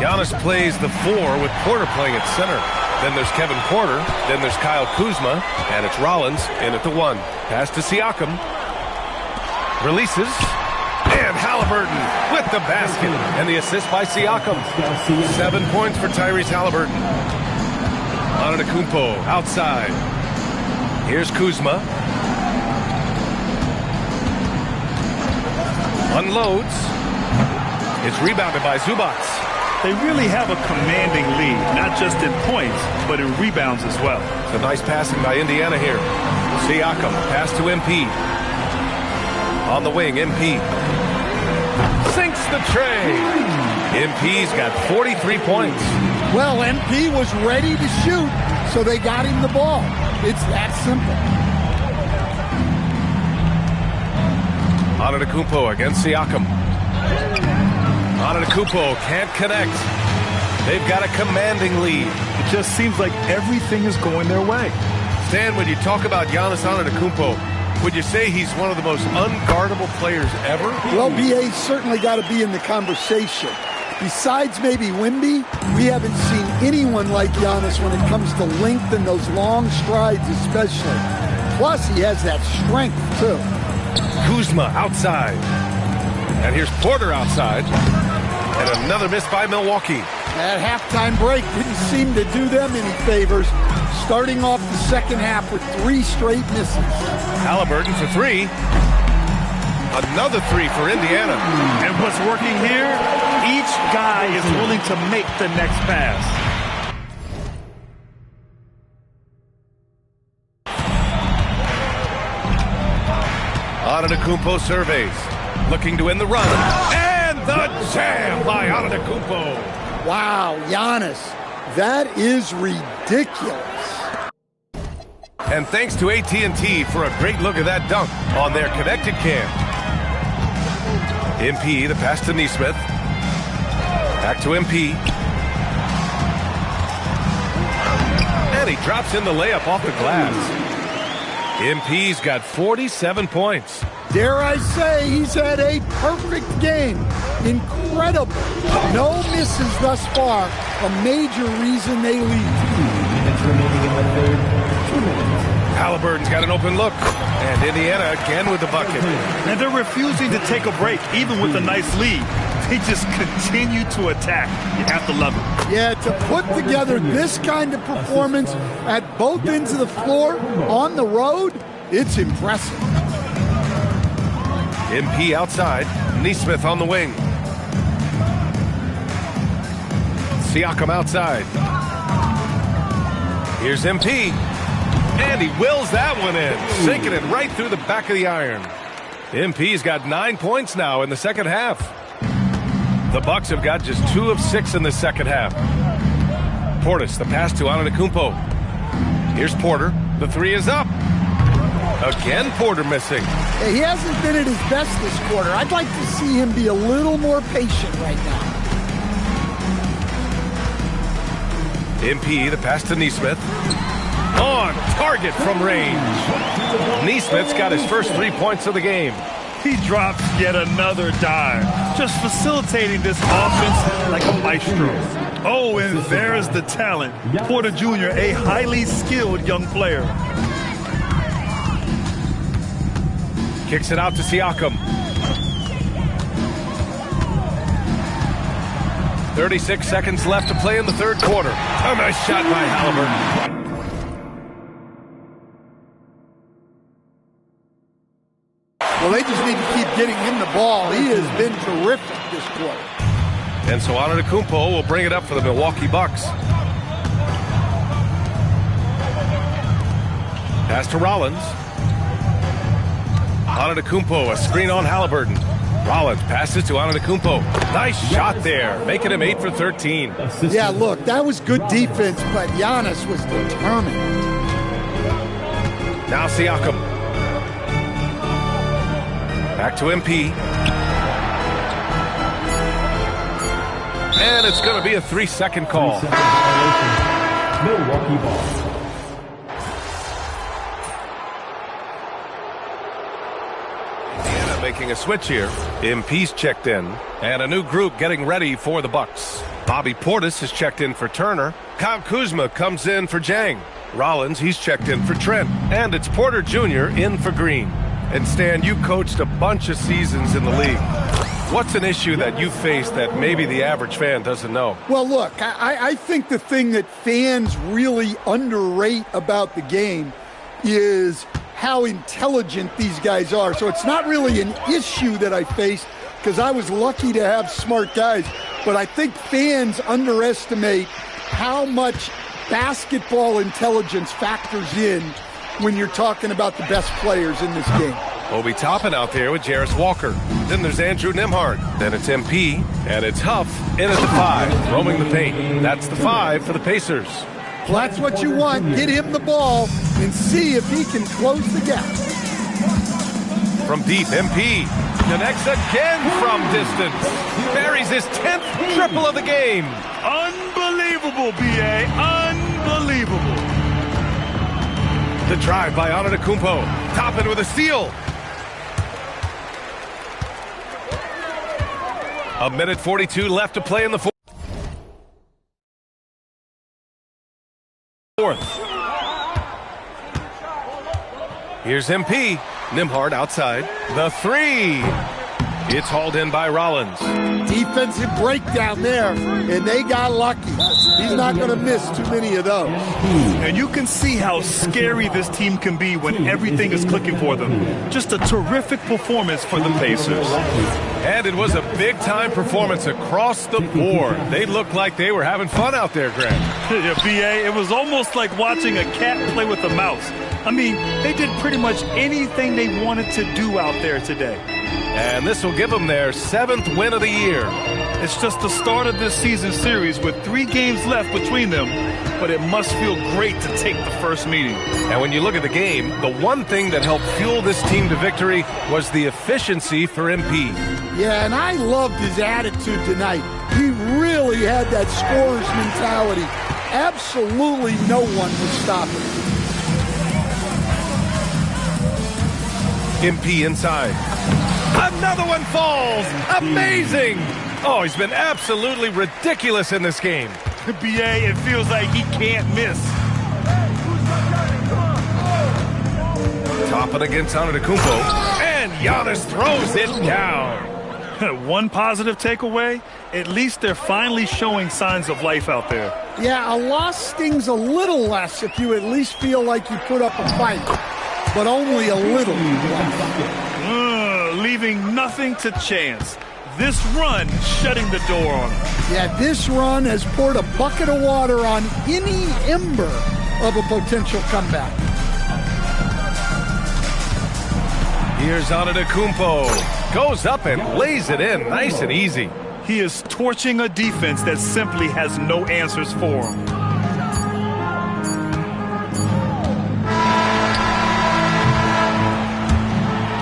Giannis plays the 4 with Porter playing at center. Then there's Kevin Porter. Then there's Kyle Kuzma. And it's Rollins in at the 1. Pass to Siakam. Releases. And Halliburton with the basket. And the assist by Siakam. 7 points for Tyrese Halliburton. Antetokounmpo outside. Here's Kuzma. Unloads. It's rebounded by Zubac. They really have a commanding lead, not just in points, but in rebounds as well. It's a nice passing by Indiana here. Siakam, pass to MP. On the wing, MP. Sinks the tray. MP's got 43 points. Well, MP was ready to shoot, so they got him the ball. It's that simple. Antetokounmpo against Siakam. Antetokounmpo can't connect. They've got a commanding lead. It just seems like everything is going their way. Stan, when you talk about Giannis Antetokounmpo, would you say he's one of the most unguardable players ever? Well, BA's certainly got to be in the conversation. Besides maybe Wemby, we haven't seen anyone like Giannis when it comes to length and those long strides especially. Plus, he has that strength, too. Kuzma outside. And here's Porter outside. And another miss by Milwaukee. That halftime break didn't seem to do them any favors. Starting off the second half with 3 straight misses. Halliburton for 3. Another 3 for Indiana. And what's working here? Each guy is willing to make the next pass. Antetokounmpo surveys. Looking to win the run. And the jam by Antetokounmpo. Wow, Giannis. That is ridiculous. And thanks to AT&T for a great look at that dunk on their connected cam. MP, the pass to Nesmith. Back to MP. And he drops in the layup off the glass. MP's got 47 points. Dare I say he's had a perfect game. Incredible. No misses thus far. A major reason they lead. Halliburton's got an open look. And Indiana again with the bucket. And they're refusing to take a break, even with a nice lead. They just continue to attack. You have to love it. Yeah, to put together this kind of performance at both ends of the floor on the road, it's impressive. MP outside. Nesmith on the wing. Siakam outside. Here's MP. And he wills that one in, sinking it right through the back of the iron. MP's got 9 points now in the second half. The Bucks have got just 2 of 6 in the second half. Portis, the pass to Antetokounmpo. Here's Porter. The 3 is up. Again, Porter missing. He hasn't been at his best this quarter. I'd like to see him be a little more patient right now. MP, the pass to Nesmith. On target from range. Nesmith's got his first 3 points of the game. He drops yet another dime, just facilitating this offense like a maestro. Oh, and there's the talent. Porter Jr., a highly skilled young player. Kicks it out to Siakam. 36 seconds left to play in the third quarter. A nice shot by Halliburton. Well, they just need to keep getting him the ball. He has been terrific this quarter. And so Antetokounmpo will bring it up for the Milwaukee Bucks. Pass to Rollins. Antetokounmpo, a screen on Halliburton. Rollins passes to Antetokounmpo. Nice shot there, making him 8 for 13. Yeah, look, that was good defense, but Giannis was determined. Now Siakam. Back to MP. And it's going to be a 3-second call. Milwaukee ball. Indiana making a switch here. MP's checked in. And a new group getting ready for the Bucks. Bobby Portis is checked in for Turner. Kyle Kuzma comes in for Jang. Rollins, he's checked in for Trent. And it's Porter Jr. in for Green. And Stan, you coached a bunch of seasons in the league. What's an issue that you face that maybe the average fan doesn't know? Well, look, I think the thing that fans really underrate about the game is how intelligent these guys are. So it's not really an issue that I face because I was lucky to have smart guys. But I think fans underestimate how much basketball intelligence factors in when you're talking about the best players in this game. Obi Toppin out there with Jarris Walker. Then there's Andrew Nembhard. Then it's MP. And it's Huff in at the 5, roaming the paint. That's the 5 for the Pacers. Well, that's what you want. Get him the ball and see if he can close the gap. From deep, MP connects again from distance. Buries his 10th triple of the game. Unbelievable, B.A. Unbelievable. The drive by Antetokounmpo. Toppin with a steal. A minute 42 left to play in the fourth. Here's MP. Nembhard outside. The 3. It's hauled in by Rollins. Defensive breakdown there, and they got lucky. He's not going to miss too many of those. And you can see how scary this team can be when everything is clicking for them. Just a terrific performance for the Pacers. And it was a big-time performance across the board. They looked like they were having fun out there, Grant. Yeah, B.A., it was almost like watching a cat play with a mouse. I mean, they did pretty much anything they wanted to do out there today. And this will give them their 7th win of the year. It's just the start of this season series with 3 games left between them, but it must feel great to take the first meeting. And when you look at the game, the one thing that helped fuel this team to victory was the efficiency for MP. Yeah, and I loved his attitude tonight. He really had that scorer's mentality. Absolutely no one would stop him. MP inside. Another one falls. Amazing. Oh, he's been absolutely ridiculous in this game. B.A., it feels like he can't miss. Toppin against Antetokounmpo. And Giannis throws it down. One positive takeaway, at least they're finally showing signs of life out there. Yeah, a loss stings a little less if you at least feel like you put up a fight, but only a little less. Leaving nothing to chance. This run shutting the door on them. Yeah, this run has poured a bucket of water on any ember of a potential comeback. Here's Antetokounmpo. Goes up and lays it in nice and easy. He is torching a defense that simply has no answers for him.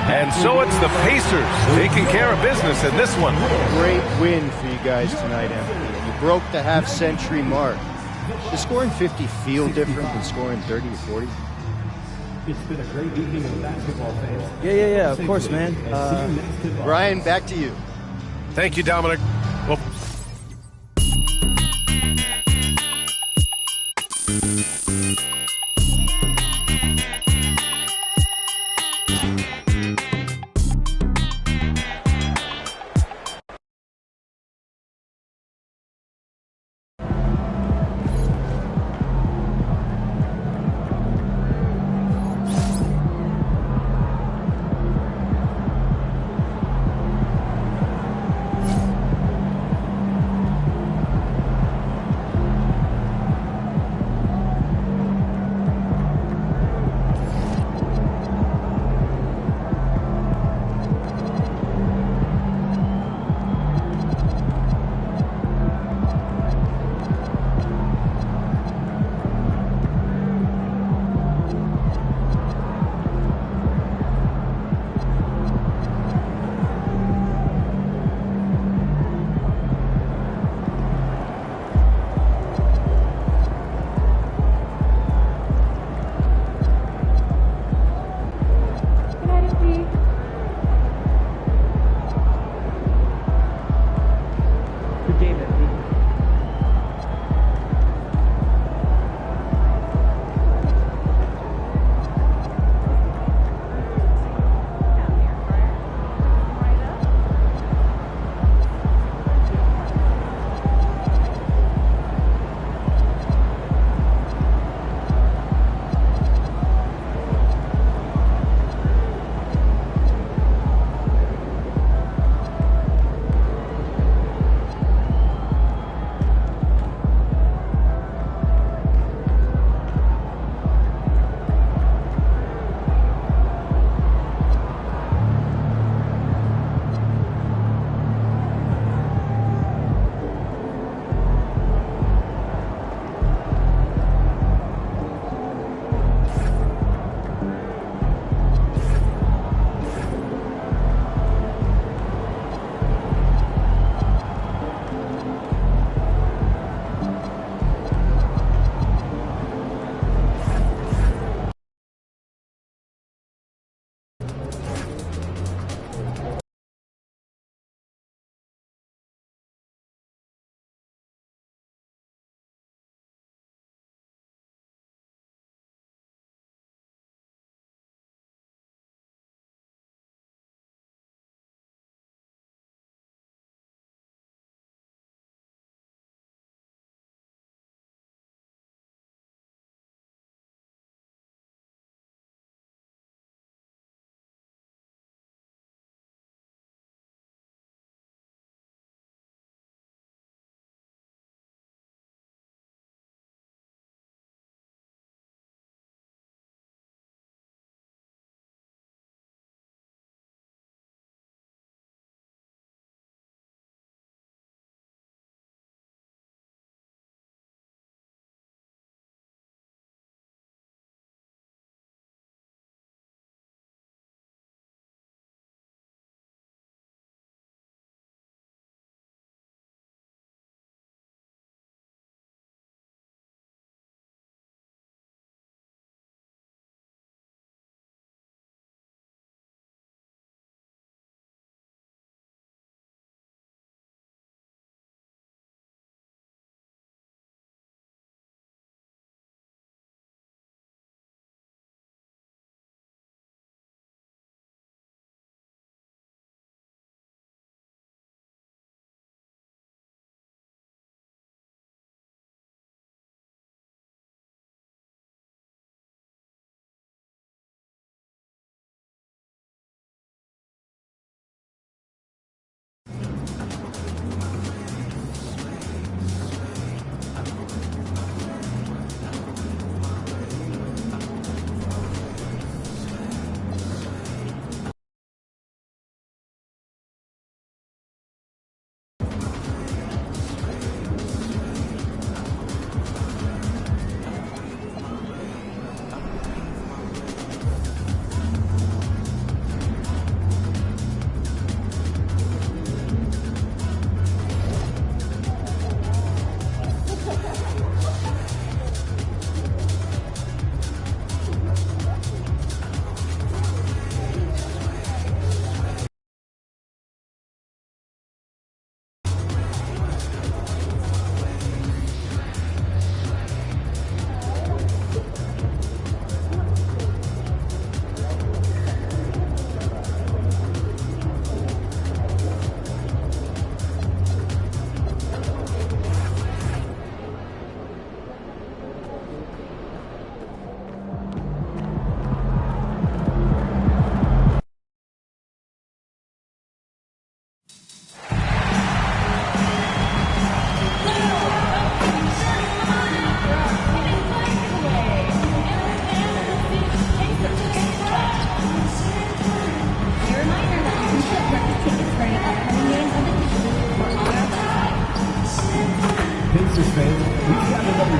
And so it's the Pacers taking care of business in this one. Great win for you guys tonight, Anthony. You broke the half-century mark. Does scoring 50 feel different than scoring 30 or 40? It's been a great evening of basketball, fans. Yeah, of course, man. Brian, back to you. Thank you, Dominic. Well,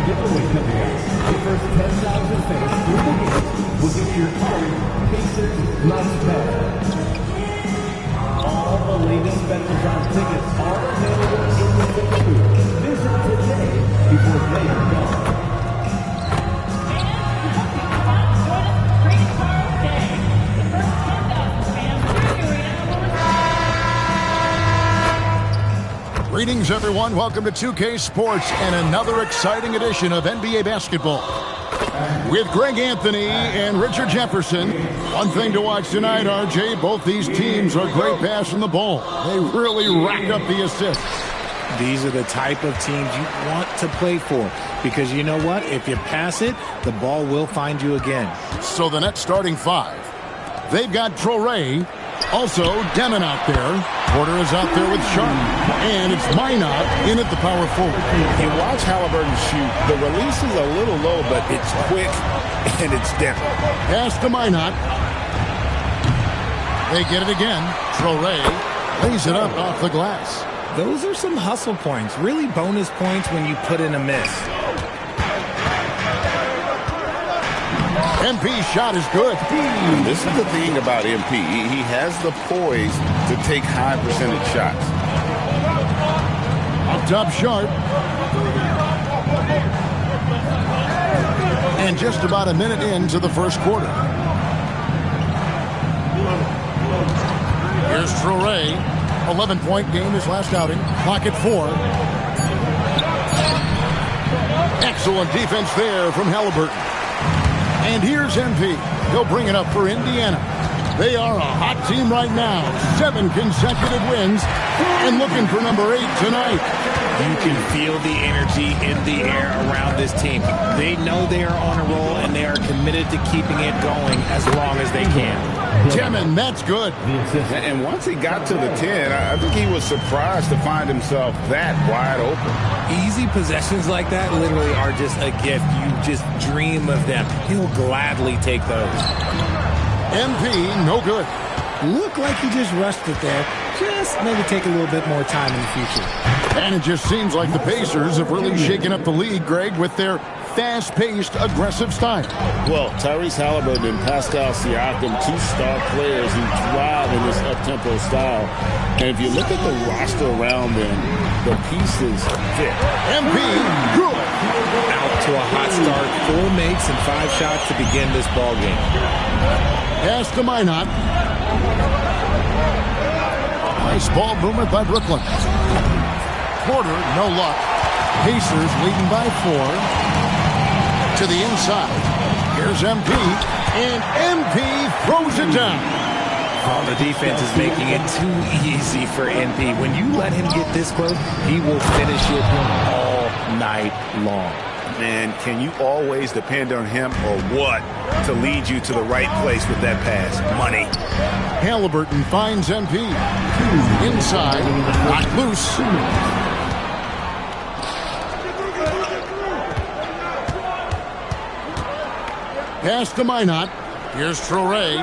giveaway coming up. The first 10,000 fans through the gate will get your Curry Pacers Lunch Bag. All the latest specials on tickets are available in the ticket booth. Visit today before they are gone. Greetings, everyone. Welcome to 2K Sports and another exciting edition of NBA basketball. With Greg Anthony and Richard Jefferson. One thing to watch tonight, RJ, both these teams are great passing the ball. They really rack up the assists. These are the type of teams you want to play for because you know what? If you pass it, the ball will find you again. So the next starting five. They've got Traoré, also Demon out there. Porter is out there with Sharp. And it's Minot in at the power forward. You watch Halliburton shoot. The release is a little low, but it's quick and it's Demon. Pass to Minot. They get it again. Traoré lays it up off the glass. Those are some hustle points, really bonus points when you put in a miss. MP's shot is good. This is the thing about MP. He has the poise to take high percentage shots. Up top, Sharp. And just about a minute into the first quarter. Here's Traoré. 11-point game his last outing. Clock at 4. Excellent defense there from Halliburton. And here's MP. He'll bring it up for Indiana. They are a hot team right now. 7 consecutive wins. And looking for number 8 tonight. You can feel the energy in the air around this team. They know they are on a roll, and they are committed to keeping it going as long as they can. Demon, that's good. And once he got to the 10, I think he was surprised to find himself that wide open. Easy possessions like that literally are just a gift. You just dream of them. He'll gladly take those. MP, no good. Looked like he just rushed it there. Just maybe take a little bit more time in the future. And it just seems like the Pacers have really shaken up the league, Greg, with their fast-paced, aggressive style. Well, Tyrese Halliburton and Pascal Siakam, 2 star players who thrive in this up-tempo style. And if you look at the roster around them, the pieces fit. MP, good. Out to a hot start, 4 makes and 5 shots to begin this ball game. Pass to Minot. Nice ball movement by Brooklyn. Porter, no luck. Pacers leading by 4. To the inside. Here's MP. And MP throws it down. Oh, the defense is making it too easy for MP. When you let him get this close, he will finish it all night long. Man, can you always depend on him or what to lead you to the right place with that pass? Money. Halliburton finds MP. Inside. Knocked loose. Pass to Minot. Here's Traoré.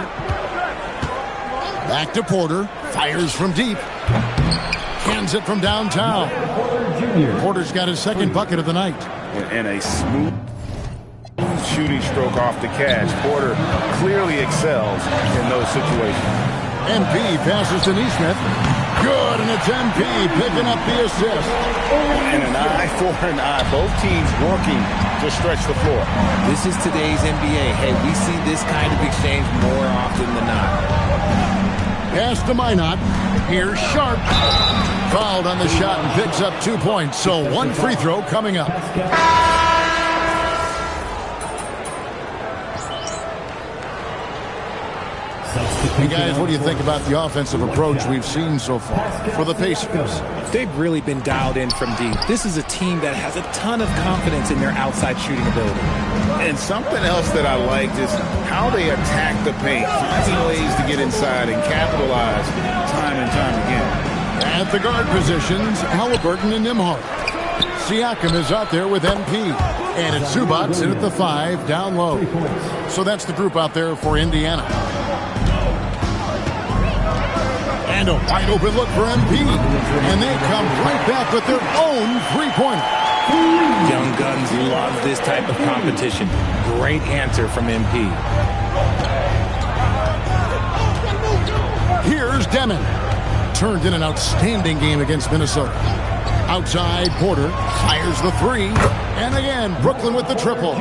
Back to Porter. Fires from deep. Cans it from downtown. Porter's got his second bucket of the night. And a smooth shooting stroke off the catch. Porter clearly excels in those situations. MP passes to Nesmith. Good, and it's MP picking up the assist. And an eye for an eye. Both teams working to stretch the floor. This is today's NBA. Hey, we see this kind of exchange more often than not. Pass to Minot. Here's Sharp. Fouled on the shot and picks up 2 points. So 1 free throw coming up. Hey guys, what do you think about the offensive approach we've seen so far for the Pacers? They've really been dialed in from deep. This is a team that has a ton of confidence in their outside shooting ability. And something else that I liked is how they attack the paint, finding ways to get inside and capitalize time and time again. At the guard positions, Halliburton and Nembhard. Siakam is out there with MP. And it's Zubac in at the 5, down low. So that's the group out there for Indiana. And a wide open look for MP. And they come right back with their own three-pointer. Young Guns love this type of competition. Great answer from MP. Here's Demon. Turned in an outstanding game against Minnesota. Outside, Porter fires the three. And again, Brooklyn with the triple.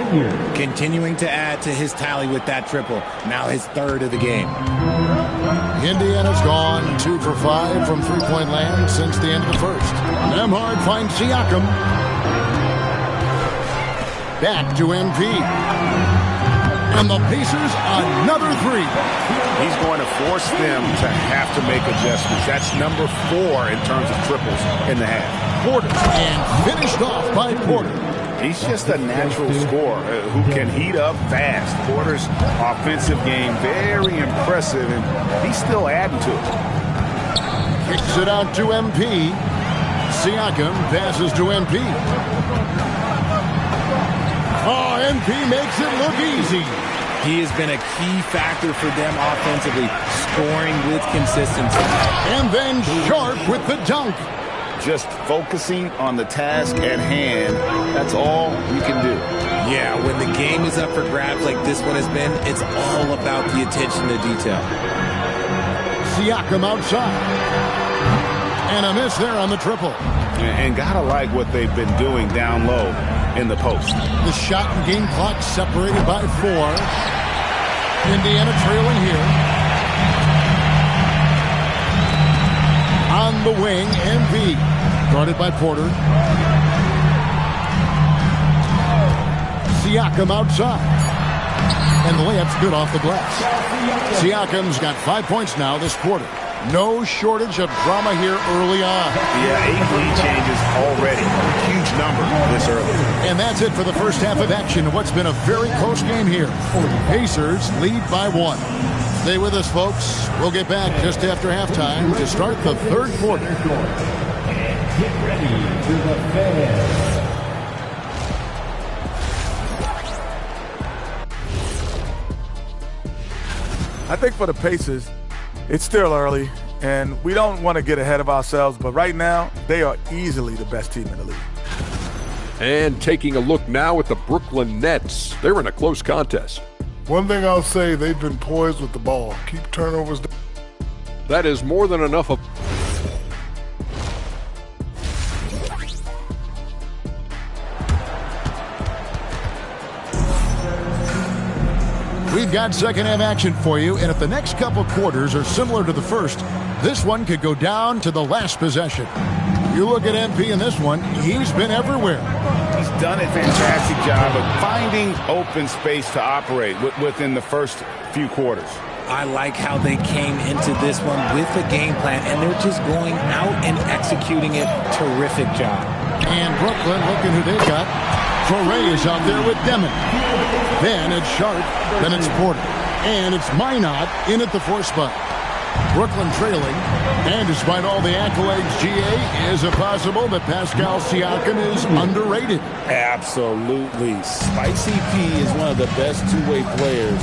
Continuing to add to his tally with that triple. Now his third of the game. Indiana's gone 2 for 5 from three-point land since the end of the first. Nembhard finds Siakam. Back to MP. And the Pacers, another three. He's going to force them to have to make adjustments. That's number 4 in terms of triples in the half. Porter, and finished off by Porter. He's just a natural scorer who can heat up fast. Porter's offensive game, very impressive, and he's still adding to it. Kicks it out to MP. Siakam passes to MP. Oh, MP makes it look easy. He has been a key factor for them offensively, scoring with consistency. And then Sharp with the dunk. Just focusing on the task at hand, that's all you can do. Yeah, when the game is up for grabs like this one has been, it's all about the attention to detail. Siakam outside. And a miss there on the triple. And gotta like what they've been doing down low in the post. The shot and game clock separated by 4. Indiana trailing here. On the wing, MP. Guarded by Porter. Siakam outside. And the layup's good off the glass. Siakam's got 5 points now this quarter. No shortage of drama here early on. Yeah, 8 lead changes already. Huge number this early. And that's it for the first half of action of what's been a very close game here. Pacers lead by 1. Stay with us, folks. We'll get back just after halftime to start the third quarter. Get ready for the fans. I think for the Pacers, it's still early, and we don't want to get ahead of ourselves, but right now, they are easily the best team in the league. And taking a look now at the Brooklyn Nets. They're in a close contest. One thing I'll say, they've been poised with the ball. Keep turnovers down. That is more than enough of... We've got second half action for you, and if the next couple quarters are similar to the first, this one could go down to the last possession. You look at MP in this one, he's been everywhere. He's done a fantastic job of finding open space to operate within the first few quarters. I like how they came into this one with a game plan, and they're just going out and executing it. Terrific job. And Brooklyn, looking who they've got. Torrey is out there with Demon. Then it's Sharp, then it's Porter. And it's Minot in at the 4th spot. Brooklyn trailing. And despite all the accolades, GA, is it possible that Pascal Siakam is underrated? Absolutely. Spicy P is one of the best two-way players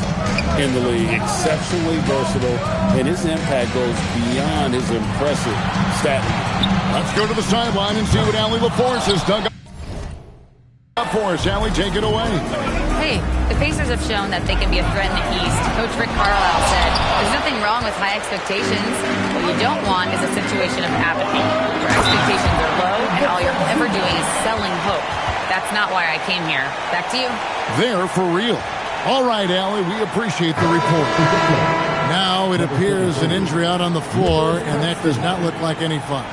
in the league. Exceptionally versatile, and his impact goes beyond his impressive stat. Let's go to the sideline and see what Allie LaForce has dug up for us. Allie, take it away. Hey, the Pacers have shown that they can be a threat in the East. Coach Rick Carlisle said, there's nothing wrong with high expectations. What you don't want is a situation of apathy, where expectations are low and all you're ever doing is selling hope. That's not why I came here. Back to you. They're for real. All right, Allie, we appreciate the report. Now it appears an injury out on the floor, and that does not look like any fun.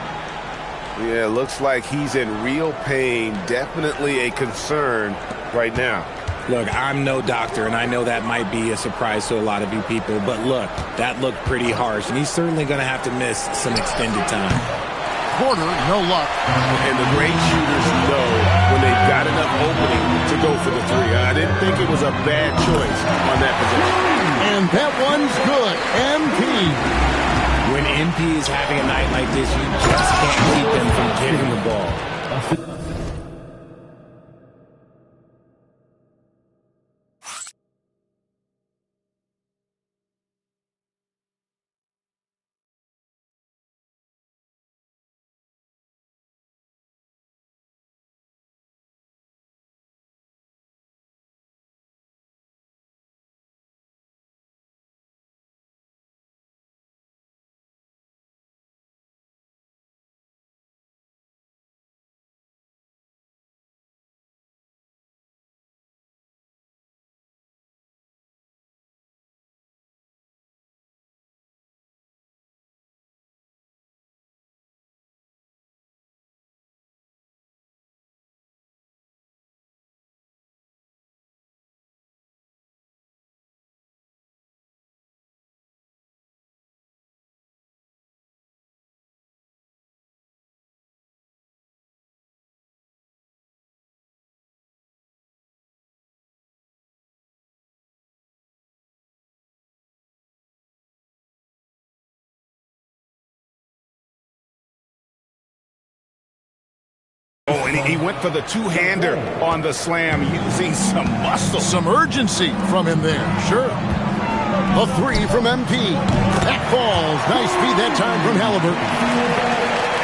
Yeah, looks like he's in real pain. Definitely a concern right now. Look, I'm no doctor, and I know that might be a surprise to a lot of you people, but look, that looked pretty harsh, and he's certainly going to have to miss some extended time. Porter, no luck. And the great shooters know when they've got enough opening to go for the three. I didn't think it was a bad choice on that position. And that one's good. MP. When MP is having a night like this, you just can't keep him from getting the ball. Oh, and he went for the two-hander on the slam using some muscle. Some urgency from him there, sure. A three from MP. That falls. Nice feed that time from Halliburton.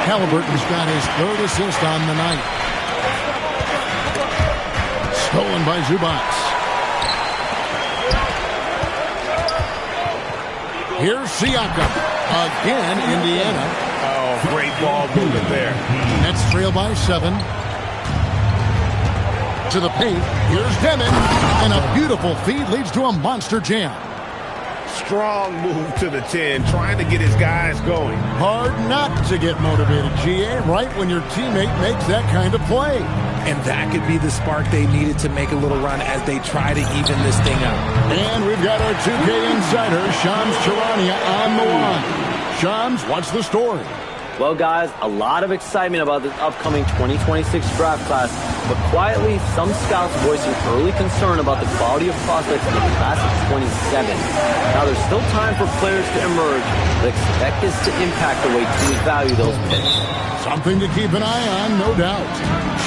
Halliburton's got his third assist on the night. Stolen by Zubac. Here's Siakam. Again, Indiana. Oh, great ball movement there. Nets trail by 7. To the paint. Here's Demon. And a beautiful feed leads to a monster jam. Strong move to the 10, trying to get his guys going. Hard not to get motivated, GA, right when your teammate makes that kind of play. And that could be the spark they needed to make a little run as they try to even this thing up. And we've got our 2K insider, Shams Charania, on the line. Shams, what's the story? Well, guys, a lot of excitement about this upcoming 2026 draft class, but quietly, some scouts voicing early concern about the quality of prospects in the class of 27. Now, there's still time for players to emerge, but expect this to impact the way teams value those picks. Something to keep an eye on, no doubt.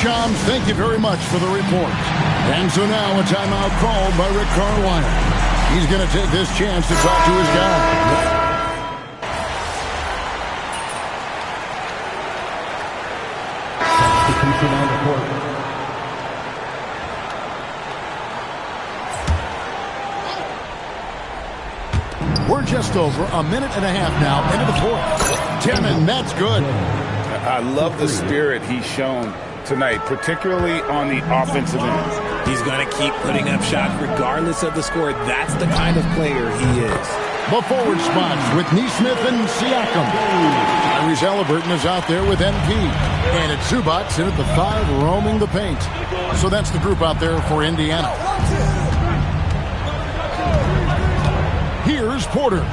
Shams, thank you very much for the report. And so now a timeout called by Rick Carlisle. He's going to take this chance to talk to his guy. On the court. We're just over a minute and a half now into the fourth. Demon, that's good. I love the spirit he's shown tonight, particularly on the offensive end. He's going to keep putting up shots regardless of the score. That's the kind of player he is. The forward spots with Nesmith and Siakam. Tyrese Halliburton is out there with MP. And it's Zubac in at the 5, roaming the paint. So that's the group out there for Indiana. Here's Porter.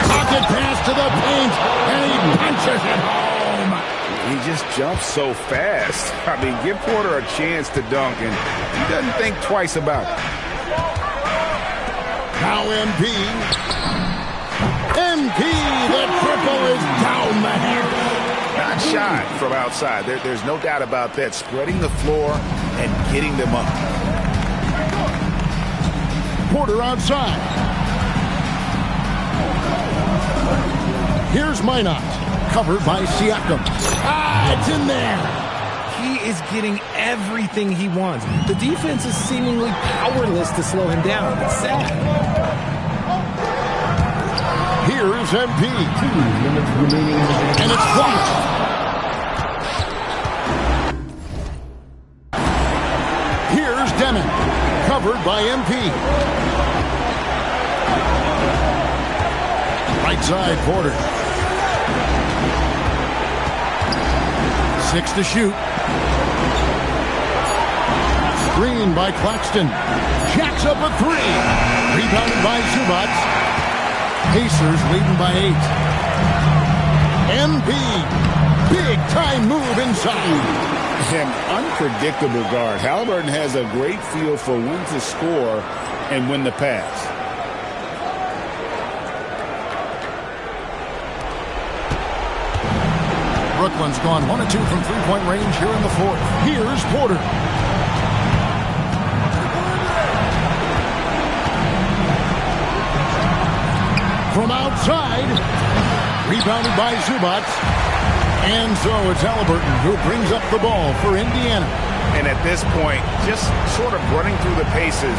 Pocket pass to the paint, and he punches it home. He just jumps so fast. I mean, give Porter a chance to dunk, and he doesn't think twice about it. Now MP. MP, the triple is down the hill. Not shy from outside. There's no doubt about that. Spreading the floor and getting them up. Porter outside. Here's Minot. Covered by Siakam. It's in there. He is getting everything he wants. The defense is seemingly powerless to slow him down. It's sad. Here's MP. 2 minutes remaining. And it's blocked. Here's Demon. Covered by MP. Right side, Porter. 6 to shoot. Screen by Claxton. Jacks up a 3. Rebounded by Zubac. Pacers leading by 8. MP. Big time move inside. An unpredictable guard. Halliburton has a great feel for when to score and when to pass. Brooklyn's gone 1 of 2 from three-point range here in the fourth. Here's Porter. From outside, rebounded by Zubac. And so it's Halliburton who brings up the ball for Indiana. And at this point, just sort of running through the paces,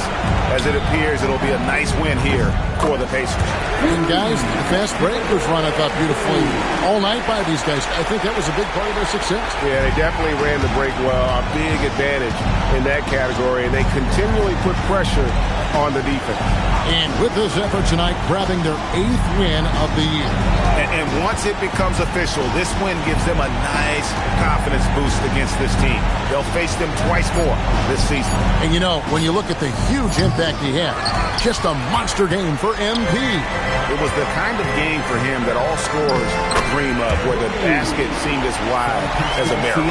as it appears it'll be a nice win here for the Pacers. And guys, the fast break was run, I thought, beautifully all night by these guys. I think that was a big part of their success. Yeah, they definitely ran the break well. A big advantage in that category, and they continually put pressure on the defense. And with this effort tonight, grabbing their 8th win of the year. And once it becomes official, this win gives them a nice confidence boost against this team. They'll face them twice more this season. And you know, when you look at the huge impact he had, just a monster game for MP. It was the kind of game for him that all scorers dream of, where the basket seemed as wide as a barrel.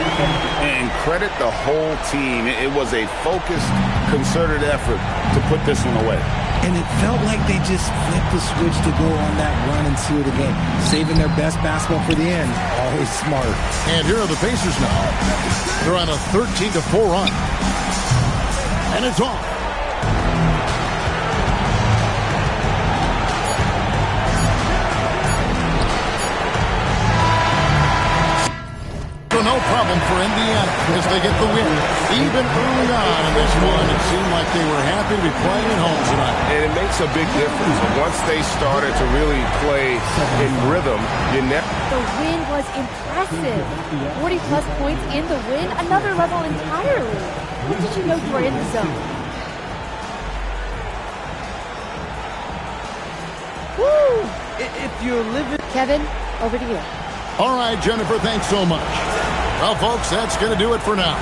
And credit the whole team. It was a focused, concerted effort to put this one away. And it felt like they just flipped the switch to go on that run and seal the game. Saving their best basketball for the end. Always smart. And here are the Pacers now. They're on a 13-4 run. And it's off. So no problem for Indiana as they get the win. Even early on in this one, it seemed like they were happy to be playing at home tonight. And it makes a big difference. Once they started to really play in rhythm, you never... The win was impressive. 40-plus points in the win, another level entirely. When did you know you were in the zone? Woo! If you're living... Kevin, over to you. All right, Jennifer, thanks so much. Well, folks, that's going to do it for now.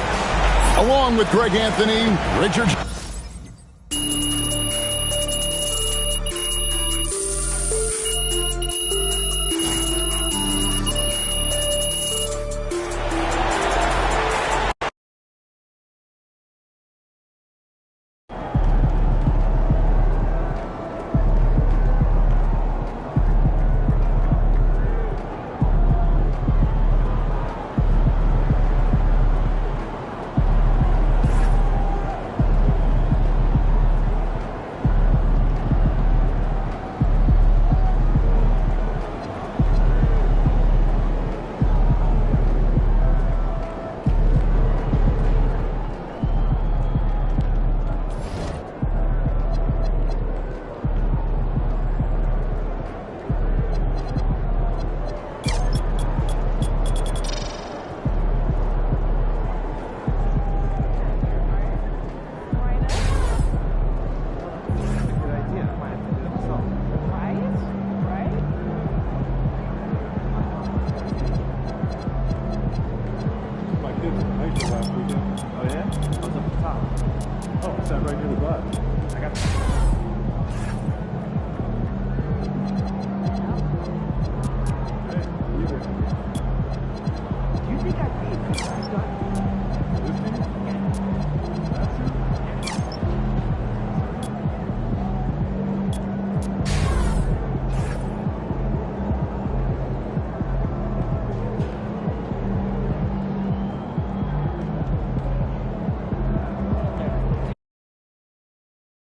Along with Greg Anthony, Richard... Oh, yeah? I was up at the top. Oh, I sat right near the bus. I got